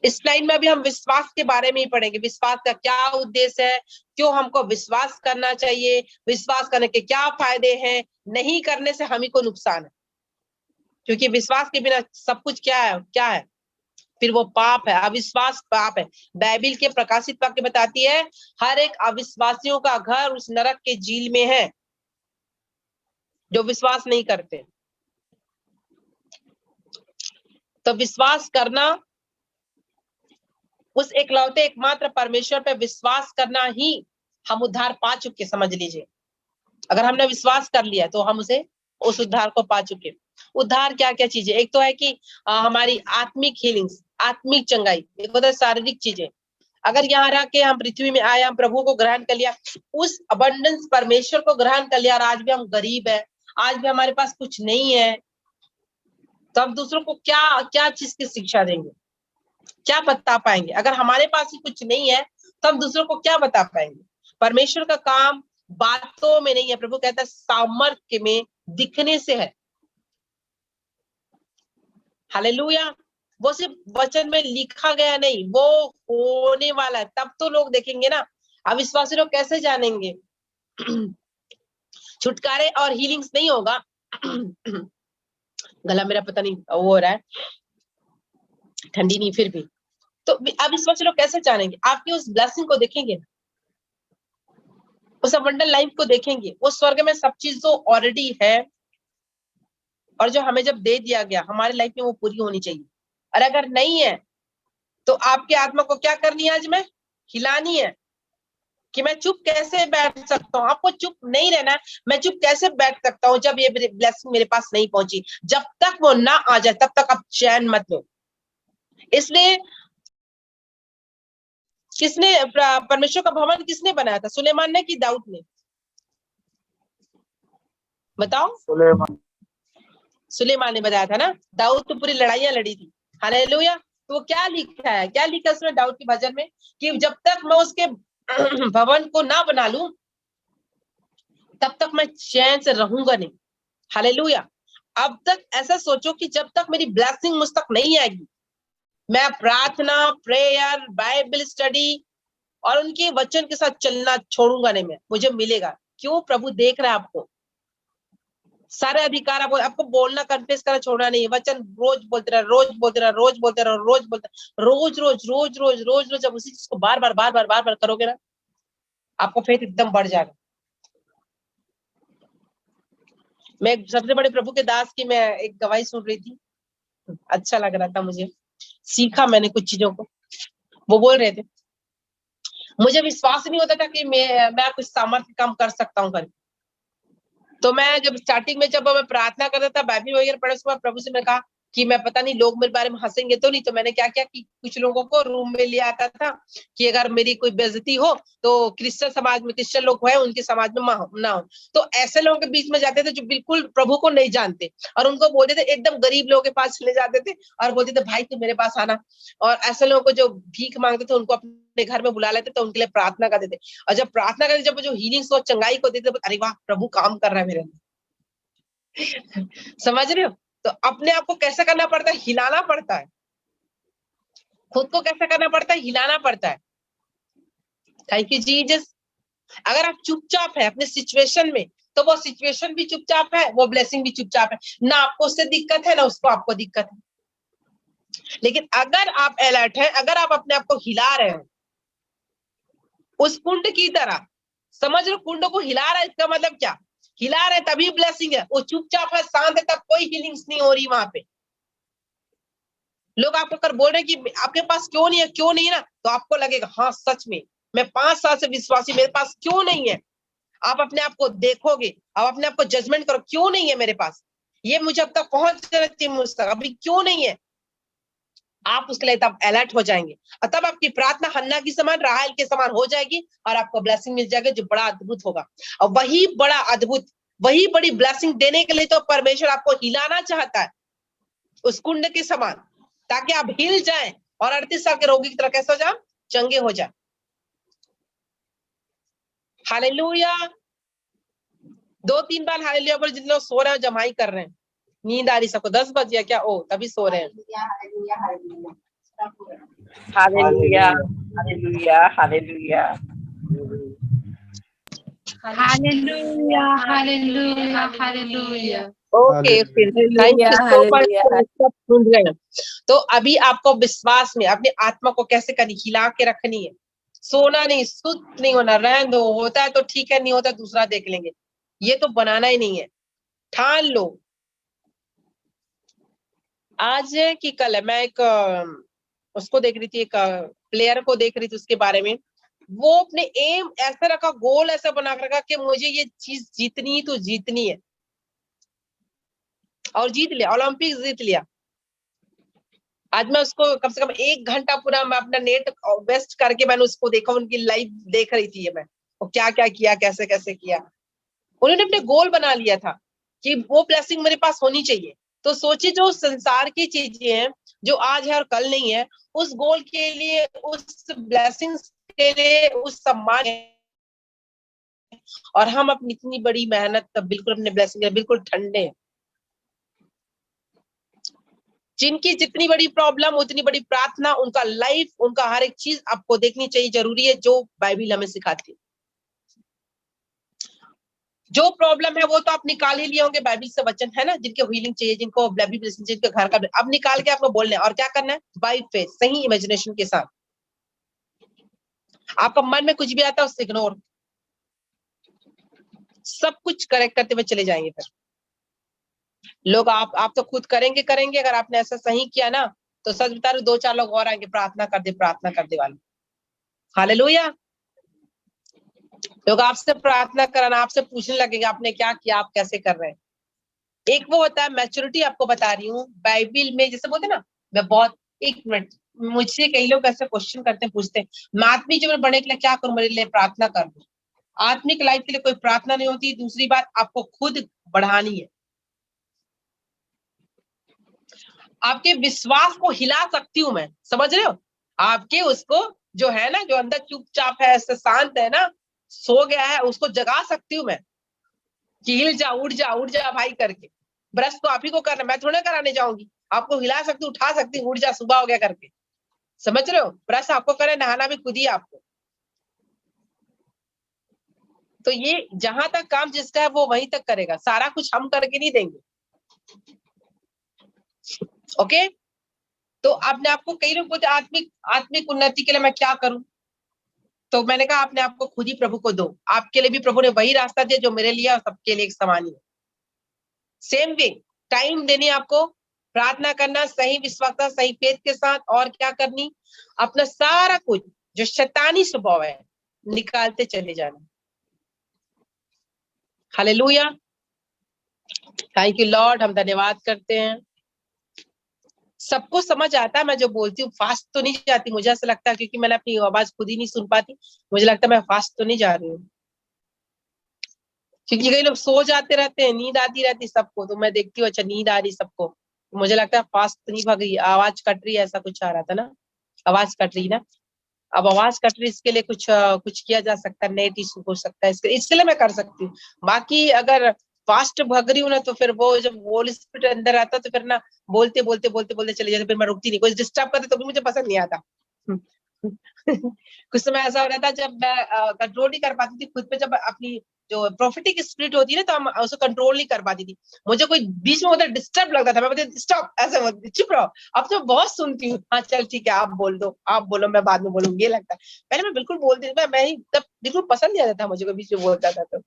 इस लाइन में अभी हम विश्वास के बारे में ही पढ़ेंगे। विश्वास का क्या उद्देश्य है, क्यों हमको विश्वास करना चाहिए, विश्वास करने के क्या फायदे हैं, नहीं करने से हम ही को नुकसान है, क्योंकि विश्वास के बिना सब कुछ क्या है, फिर वो पाप है, अविश्वास पाप है। बाइबिल के प्रकाशित वाक्य बताती है, हर एक अविश्वासियों का घर उस नरक के झील में है, जो विश्वास नहीं करते। तो विश्वास करना, उस एकलौते एकमात्र परमेश्वर पे विश्वास करना ही हम उद्धार पा चुके, समझ लीजिए। अगर हमने विश्वास कर लिया तो हम उस उद्धार को पा चुके। उद्धार क्या क्या चीजें, एक तो है कि हमारी आत्मिक हीलिंग्स, आत्मिक चंगाई, एक होता है शारीरिक चीजें। अगर यहाँ रह के हम पृथ्वी में आए, हम प्रभु को ग्रहण कर लिया, उस अबंडेंस परमेश्वर को ग्रहण कर लिया, और आज भी हम गरीब है, आज भी हमारे पास कुछ नहीं है, तो हम दूसरों को क्या क्या चीज की शिक्षा देंगे, क्या बता पाएंगे? अगर हमारे पास ही कुछ नहीं है तो हम दूसरों को क्या बता पाएंगे? परमेश्वर का काम बातों में नहीं है, प्रभु कहता है सामर्थ्य में, दिखने से है। हालेलुया। वो सिर्फ वचन में लिखा गया नहीं, वो होने वाला है, तब तो लोग देखेंगे ना। अविश्वासी लोग कैसे जानेंगे? छुटकारे और हीलिंग्स नहीं होगा। गला मेरा पता नहीं वो हो रहा है, ठंडी नहीं फिर भी। तो अविश्वासी लोग कैसे जानेंगे? आपकी उस ब्लेसिंग को देखेंगे, उस अबंडल लाइफ को देखेंगे, उस स्वर्ग में सब चीज तो ऑलरेडी है, और जो हमें जब दे दिया गया हमारे लाइफ में वो पूरी होनी चाहिए। और अगर नहीं है तो आपके आत्मा को क्या करनी है? आज में हिलानी है कि मैं चुप कैसे बैठ सकता हूँ। आपको चुप नहीं रहना है। मैं चुप कैसे बैठ सकता हूँ जब ये ब्लेसिंग मेरे पास नहीं पहुंची? जब तक वो ना आ जाए तब तक आप चैन मत लो। इसलिए किसने, परमेश्वर का भवन किसने बनाया था? सुलेमान ने कि दाऊद ने? बताओ। सुलेमान ने बताया था ना। दाऊद तो पूरी लड़ाइयां लड़ी थी। हालेलुया। तो वो क्या लिखा है, क्या लिखा उसने दाऊद के भजन में, कि जब तक मैं उसके भवन को ना बना लूं तब तक मैं चैन से रहूंगा नहीं। हालेलुया। अब तक ऐसा सोचो कि जब तक मेरी ब्लेसिंग मुझ तक नहीं आएगी, मैं प्रार्थना, प्रेयर, बाइबल स्टडी और उनके वचन के साथ चलना छोड़ूंगा नहीं। मैं, मुझे मिलेगा। क्यों? प्रभु देख रहा है आपको। सारे अधिकार आपको बोलना, कन्फेस करना छोड़ना नहीं है। वचन रोज बोलते रहो, रोज बोलते रहो, रोज बोलते रहो, रोज बोलते रहो, रोज रोज रोज रोज रोज रोज। जब उसी चीज को बार बार बार बार बार बार करोगे ना, आपको फेथ एकदम बढ़ जाएगा। मैं सबसे बड़े प्रभु के दास की मैं एक गवाही सुन रही थी, अच्छा लग रहा था मुझे, सीखा मैंने कुछ चीजों को। वो बोल रहे थे, मुझे विश्वास नहीं होता था कि मैं कुछ सामर्थ्य काम कर सकता हूँ करके। तो मैं जब स्टार्टिंग में जब मैं प्रार्थना करता था, बाइबल वगैरह पढ़े, उसके बाद प्रभु से मैं कहा कि मैं पता नहीं लोग मेरे बारे में हंसेंगे तो नहीं। तो मैंने क्या किया कि कुछ लोगों को रूम में ले आता था कि अगर मेरी कोई बेइज्जती हो तो क्रिश्चियन समाज में, क्रिश्चियन लोग हैं उनके समाज में ना हो। तो ऐसे लोगों के बीच में जाते थे जो बिल्कुल प्रभु को नहीं जानते, और उनको बोलते थे, एकदम गरीब लोगों के पास चले जाते थे और बोलते थे भाई तू मेरे पास आना। और ऐसे लोगों को जो भीख मांगते थे उनको अपने घर में बुला लेते, तो उनके लिए प्रार्थना करते थे। और जब प्रार्थना करते, जब जो हीलिंग और चंगाई को देते, अरे वाह प्रभु काम कर रहा है मेरे अंदर। समझ रहे हो? तो अपने आप को कैसा करना पड़ता है? हिलाना पड़ता है। खुद को कैसा करना पड़ता है? हिलाना पड़ता है। Thank you Jesus. अगर आप चुपचाप है अपने सिचुएशन में, तो वो सिचुएशन भी चुपचाप है, वो ब्लेसिंग भी चुपचाप है। ना आपको उससे दिक्कत है, ना उसको आपको दिक्कत है। लेकिन अगर आप अलर्ट है, अगर आप अपने आप को हिला रहे हो उस कुंड की तरह, समझ लो कुंड को हिला रहा है, इसका मतलब क्या? हिला रहे तभी ब्लेसिंग है। वो चुपचाप है, शांत है, तब कोई हीलिंग्स नहीं हो रही वहां पे। लोग आपको कर बोल रहे हैं कि आपके पास क्यों नहीं है, क्यों नहीं है ना, तो आपको लगेगा हाँ सच में मैं 5 साल से विश्वासी, मेरे पास क्यों नहीं है। आप अपने आप को देखोगे, आप अपने आप को जजमेंट करो, क्यों नहीं है मेरे पास, ये मुझे अब तक पहुंच जाना चाहिए, मुझ तक अभी क्यों नहीं है। आप उसके लिए तब अलर्ट हो जाएंगे, और तब आपकी प्रार्थना हन्ना की समान, राहेल के समान हो जाएगी, और आपको ब्लेसिंग मिल जाएगा जो बड़ा अद्भुत होगा। और वही बड़ा अद्भुत वही बड़ी ब्लेसिंग देने के लिए तो परमेश्वर आपको हिलाना चाहता है उस कुंड के समान, ताकि आप हिल जाएं और 38 साल के रोगी की तरह कैसे हो जाए, चंगे हो जाए। हालेलुया। 2-3 बार हालेलुया बोल। जितने लोग सो रहे हैं जमाई कर रहे हैं, नींद आ रही सबको, 10 बज गया क्या, ओ तभी सो रहे हैं। Hallelujah hallelujah hallelujah hallelujah hallelujah hallelujah. Okay, फिर थैंक यू सो मच, सब सुन रहे हैं। तो अभी आपको विश्वास में अपनी आत्मा को कैसे करनी, हिला के रखनी है, सोना नहीं, सुस्त नहीं होना, रहन दो, होता है तो ठीक है, नहीं होता दूसरा देख लेंगे, ये तो बनाना ही नहीं है। ठान लो। आज है कि कल है, मैं एक उसको देख रही थी, एक प्लेयर को देख रही थी, उसके बारे में, वो अपने एम ऐसा रखा, गोल ऐसा बना कर रखा कि मुझे ये चीज जीतनी तो जीतनी है, और जीत लिया, ओलंपिक जीत लिया। आज मैं उसको कम से कम 1 घंटा पूरा मैं अपना नेट वेस्ट करके मैंने उसको देखा, उनकी लाइव देख रही थी मैं, वो क्या क्या किया, कैसे कैसे किया। उन्होंने अपने गोल बना लिया था कि वो ब्लेसिंग मेरे पास होनी चाहिए। तो सोचिए, जो संसार की चीजें हैं जो आज है और कल नहीं है, उस गोल के लिए, उस ब्लेसिंग्स के लिए, उस सम्मान, और हम अपनी इतनी बड़ी मेहनत तब बिल्कुल अपने ब्लेसिंग के लिए बिल्कुल ठंडे हैं। जिनकी जितनी बड़ी प्रॉब्लम उतनी बड़ी प्रार्थना, उनका लाइफ, उनका हर एक चीज आपको देखनी चाहिए, जरूरी है, जो बाइबल हमें सिखाती है। जो प्रॉब्लम है वो तो आप निकाल ही लिए होंगे बाइबल से वचन, है ना, जिनके हीलिंग चाहिए, जिनको ब्लडी ब्लेसिंग, जिनके घर का, अब निकाल के आपको बोलना है, और क्या करना है, बाय फेथ, सही इमेजिनेशन के साथ। आपका मन में कुछ भी आता है उससे इग्नोर, सब कुछ करेक्ट करते हुए चले जाएंगे। फिर लोग आप तो खुद करेंगे करेंगे, अगर आपने ऐसा सही किया ना, तो सच बता रहे 2-4 लोग और आएंगे, प्रार्थना कर दे वाले। हालेलुया। लोग आपसे प्रार्थना कराना, आपसे पूछने लगेंगे आपने क्या किया, आप कैसे कर रहे हैं। एक वो होता है मैच्योरिटी, आपको बता रही हूँ, बाइबल में जैसे बोलते ना, मैं बहुत, 1 मिनट, मुझसे कई लोग ऐसे क्वेश्चन करते हैं, पूछते हैं, मैं आत्मिक जीवन बढ़ने के लिए क्या करूं, मेरे लिए प्रार्थना कर दो। आत्मिक लाइफ के लिए कोई प्रार्थना नहीं होती। दूसरी बात, आपको खुद बढ़ानी है। आपके विश्वास को हिला सकती हूँ मैं, समझ रहे हो, आपके उसको जो है ना, जो अंदर चुपचाप है, शांत है ना, सो गया है, उसको जगा सकती हूँ मैं, कि हिल जा, उठ जा भाई करके। ब्रश तो आप ही को करना, मैं थोड़ा कराने जाऊंगी, आपको हिला सकती हूँ, उठा सकती हूँ, उठ जा, सुबह हो गया करके, समझ रहे हो। ब्रश आपको करे, नहाना भी खुद ही आपको। तो ये जहां तक काम जिसका है वो वहीं तक करेगा, सारा कुछ हम करके नहीं देंगे। ओके। तो आपने, आपको कई लोग बोलते आत्मिक आत्मिक उन्नति के लिए मैं क्या करूं, तो मैंने कहा आपने आपको खुद ही प्रभु को दो। आपके लिए भी प्रभु ने वही रास्ता दिया जो मेरे लिए और सबके लिए एक समान ही है। सेम वे, टाइम देनी आपको, प्रार्थना करना, सही विश्वास, सही फेथ के साथ, और क्या करनी, अपना सारा कुछ जो शैतानी स्वभाव है निकालते चले जाना। हालेलुया। थैंक यू लॉर्ड, हम धन्यवाद करते हैं। सबको समझ आता है मैं जो बोलती हूँ, फास्ट तो नहीं जाती, मुझे ऐसा लगता है, क्योंकि मैंने अपनी आवाज खुद ही नहीं सुन पाती, मुझे लगता है मैं फास्ट तो नहीं जा रही हूँ, क्योंकि कई लोग सो जाते रहते हैं, नींद आती रहती सबको, तो मैं देखती हूँ अच्छा नींद आ रही सबको, तो मुझे लगता है फास्ट तो नहीं भाग रही, आवाज कट रही है, ऐसा कुछ आ रहा था ना, आवाज कट रही ना। अब आवाज कट रही, इसके लिए कुछ किया जा सकता है, नेट इशू हो सकता है, इसके लिए मैं कर सकती हूँ। बाकी अगर फास्ट भाग रही हूँ ना, तो फिर वो जब होली स्पिरिट अंदर आता है, तो फिर ना बोलते बोलते बोलते बोलते चले जाते, फिर मैं रुकती नहीं, कोई डिस्टर्ब करते तो भी मुझे पसंद नहीं आता। कुछ समय ऐसा हो रहा था जब मैं कंट्रोल नहीं कर पाती थी खुद पे, जब अपनी जो प्रोफेटिक स्पिरिट होती है ना, तो हम उसको कंट्रोल नहीं कर पाती थी। मुझे कोई बीच में होता डिस्टर्ब लगता था, मैं बोलती स्टॉप, ऐसे बोलती, चुप रहो। अब तो बहुत सुनती हूँ, हाँ चल ठीक है, आप बोल दो, आप बोलो, मैं बाद में बोलूंगी, ये लगता है। पहले मैं बिल्कुल बोलती थी, मैं ही तब बिल्कुल पसंद नहीं आता था मुझे, कोई बीच में बोलता था। तो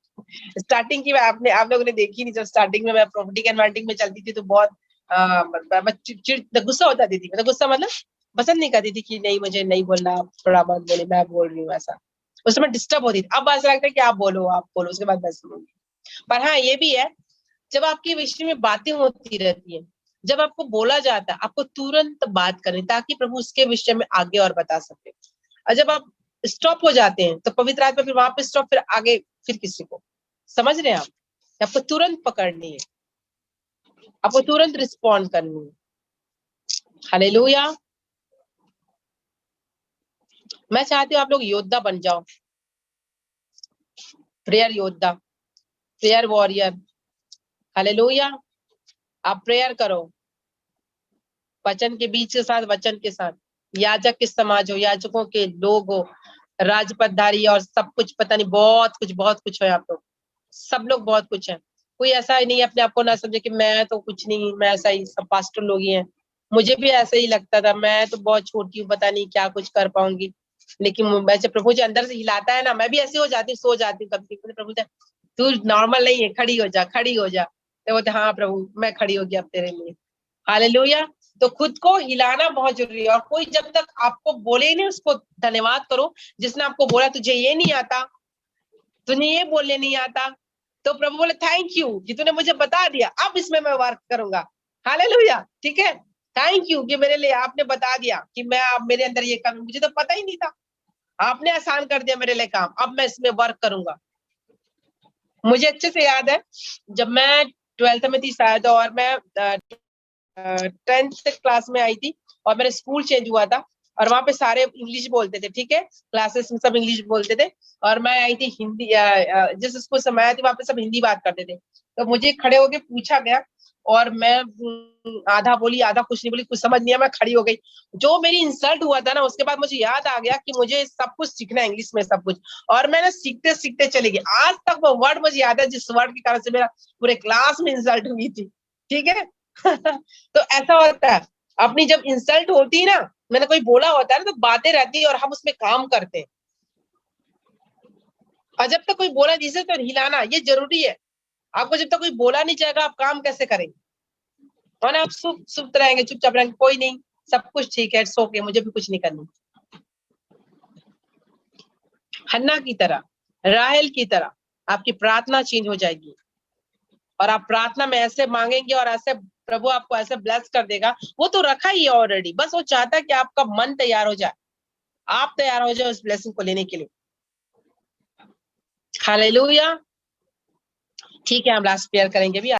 स्टार्टिंग की मैं, आपने आप लोगों ने देखी नहीं, जब स्टार्टिंग में मैं प्रोफेटिक एनवायरनमेंट में चलती थी, तो बहुत मैं चिड़ गुस्सा होता थी, मतलब गुस्सा मतलब पसंद नहीं करती थी, कि नहीं मुझे नहीं बोलना, थोड़ा मत बोले, मैं बोल रही हूँ ऐसा। उस समय डिस्टर्ब होती थी। अब ऐसा लगता है कि आप बोलो, उसके बाद मैं सुनूंगी। पर हाँ, ये भी है, जब आपके विषय में बातें होती रहती है, जब आपको बोला जाता है, आपको तुरंत बात करनी, ताकि प्रभु उसके विषय में आगे और बता सके। और जब आप स्टॉप हो जाते हैं, तो पवित्र आत्मा फिर वहां पे स्टॉप, फिर आगे फिर किसी को, समझ रहे हैं आप। आपको तुरंत पकड़नी है, आपको तुरंत रिस्पॉन्ड करनी है। हालेलुया। मैं चाहती हूँ आप लोग योद्धा बन जाओ, प्रेयर योद्धा, प्रेयर वॉरियर। हालेलुया। आप प्रेयर करो, वचन के बीच के साथ, वचन के साथ। याजक के समाज हो, याजकों के लोग हो, राजपदधारी और सब कुछ, पता नहीं बहुत कुछ है आप लोग, सब लोग बहुत कुछ है। कोई ऐसा ही नहीं अपने आप को ना समझे कि मैं तो कुछ नहीं, मैं ऐसा ही, सब पास्टर लोग ही हैं। मुझे भी ऐसे ही लगता था, मैं तो बहुत छोटी हूँ, पता नहीं क्या कुछ कर पाऊंगी। लेकिन वैसे प्रभु जी अंदर से हिलाता है ना, मैं भी ऐसी हो जाती हूँ, सो जाती हूँ कभी कभी। प्रभु जी तू नॉर्मल नहीं है, खड़ी हो जा, खड़ी हो जा। तो बोलते हाँ प्रभु मैं खड़ी हो गया अब तेरे लिए। हालेलुया। तो खुद को हिलाना बहुत जरूरी है। और कोई जब तक आपको बोले नहीं, उसको धन्यवाद करो जिसने आपको बोला तुझे ये नहीं आता, तुझे ये बोलने नहीं आता, तो प्रभु बोले थैंक यू कि तूने मुझे बता दिया, अब इसमें मैं वर्क करूंगा। हालेलुया। ठीक है, थैंक यू कि मेरे लिए आपने बता दिया कि मैं अब मेरे अंदर ये करूँ, मुझे तो पता ही नहीं था, आपने आसान कर दिया मेरे लिए काम, अब मैं इसमें वर्क करूंगा। मुझे अच्छे से याद है जब मैं 12th में थी शायद, और मैं 10th क्लास में आई थी, और मेरा स्कूल चेंज हुआ था, और वहां पे सारे इंग्लिश बोलते थे, ठीक है, क्लासेस में सब इंग्लिश बोलते थे, और मैं आई थी हिंदी, जिस स्कूल से मैं आई थी वहां पे सब हिंदी बात करते थे। तो मुझे खड़े होके पूछा गया, और मैं आधा बोली आधा कुछ नहीं बोली, कुछ समझ नहीं आया, मैं खड़ी हो गई। जो मेरी इंसल्ट हुआ था ना, उसके बाद मुझे याद आ गया कि मुझे सब कुछ सीखना है, इंग्लिश में सब कुछ, और मैंने सीखते सीखते चली गई। आज तक वो वर्ड मुझे याद है, जिस वर्ड के कारण से मेरा पूरे क्लास में इंसल्ट हुई थी, ठीक है। तो ऐसा होता है, अपनी जब इंसल्ट होती है ना, मैंने कोई बोला होता है ना, तो बातें रहती है और हम उसमें काम करते हैं। और जब तक कोई बोला जिसे, तो हिलाना ये जरूरी है। आपको जब तक कोई बोला नहीं जाएगा, आप काम कैसे करेंगे? और आप सुप्त रहेंगे, चुपचाप रहेंगे, कोई नहीं, सब कुछ ठीक है, सो के मुझे भी कुछ नहीं करना। हन्ना की तरह, राहेल की तरह आपकी प्रार्थना चेंज हो जाएगी, और आप प्रार्थना में ऐसे मांगेंगे, और ऐसे प्रभु आपको ऐसे ब्लेस कर देगा। वो तो रखा ही है ऑलरेडी, बस वो चाहता है कि आपका मन तैयार हो जाए, आप तैयार हो जाए उस ब्लेसिंग को लेने के लिए। हालेलुया। ठीक है, हम लास्ट प्रेयर करेंगे भी।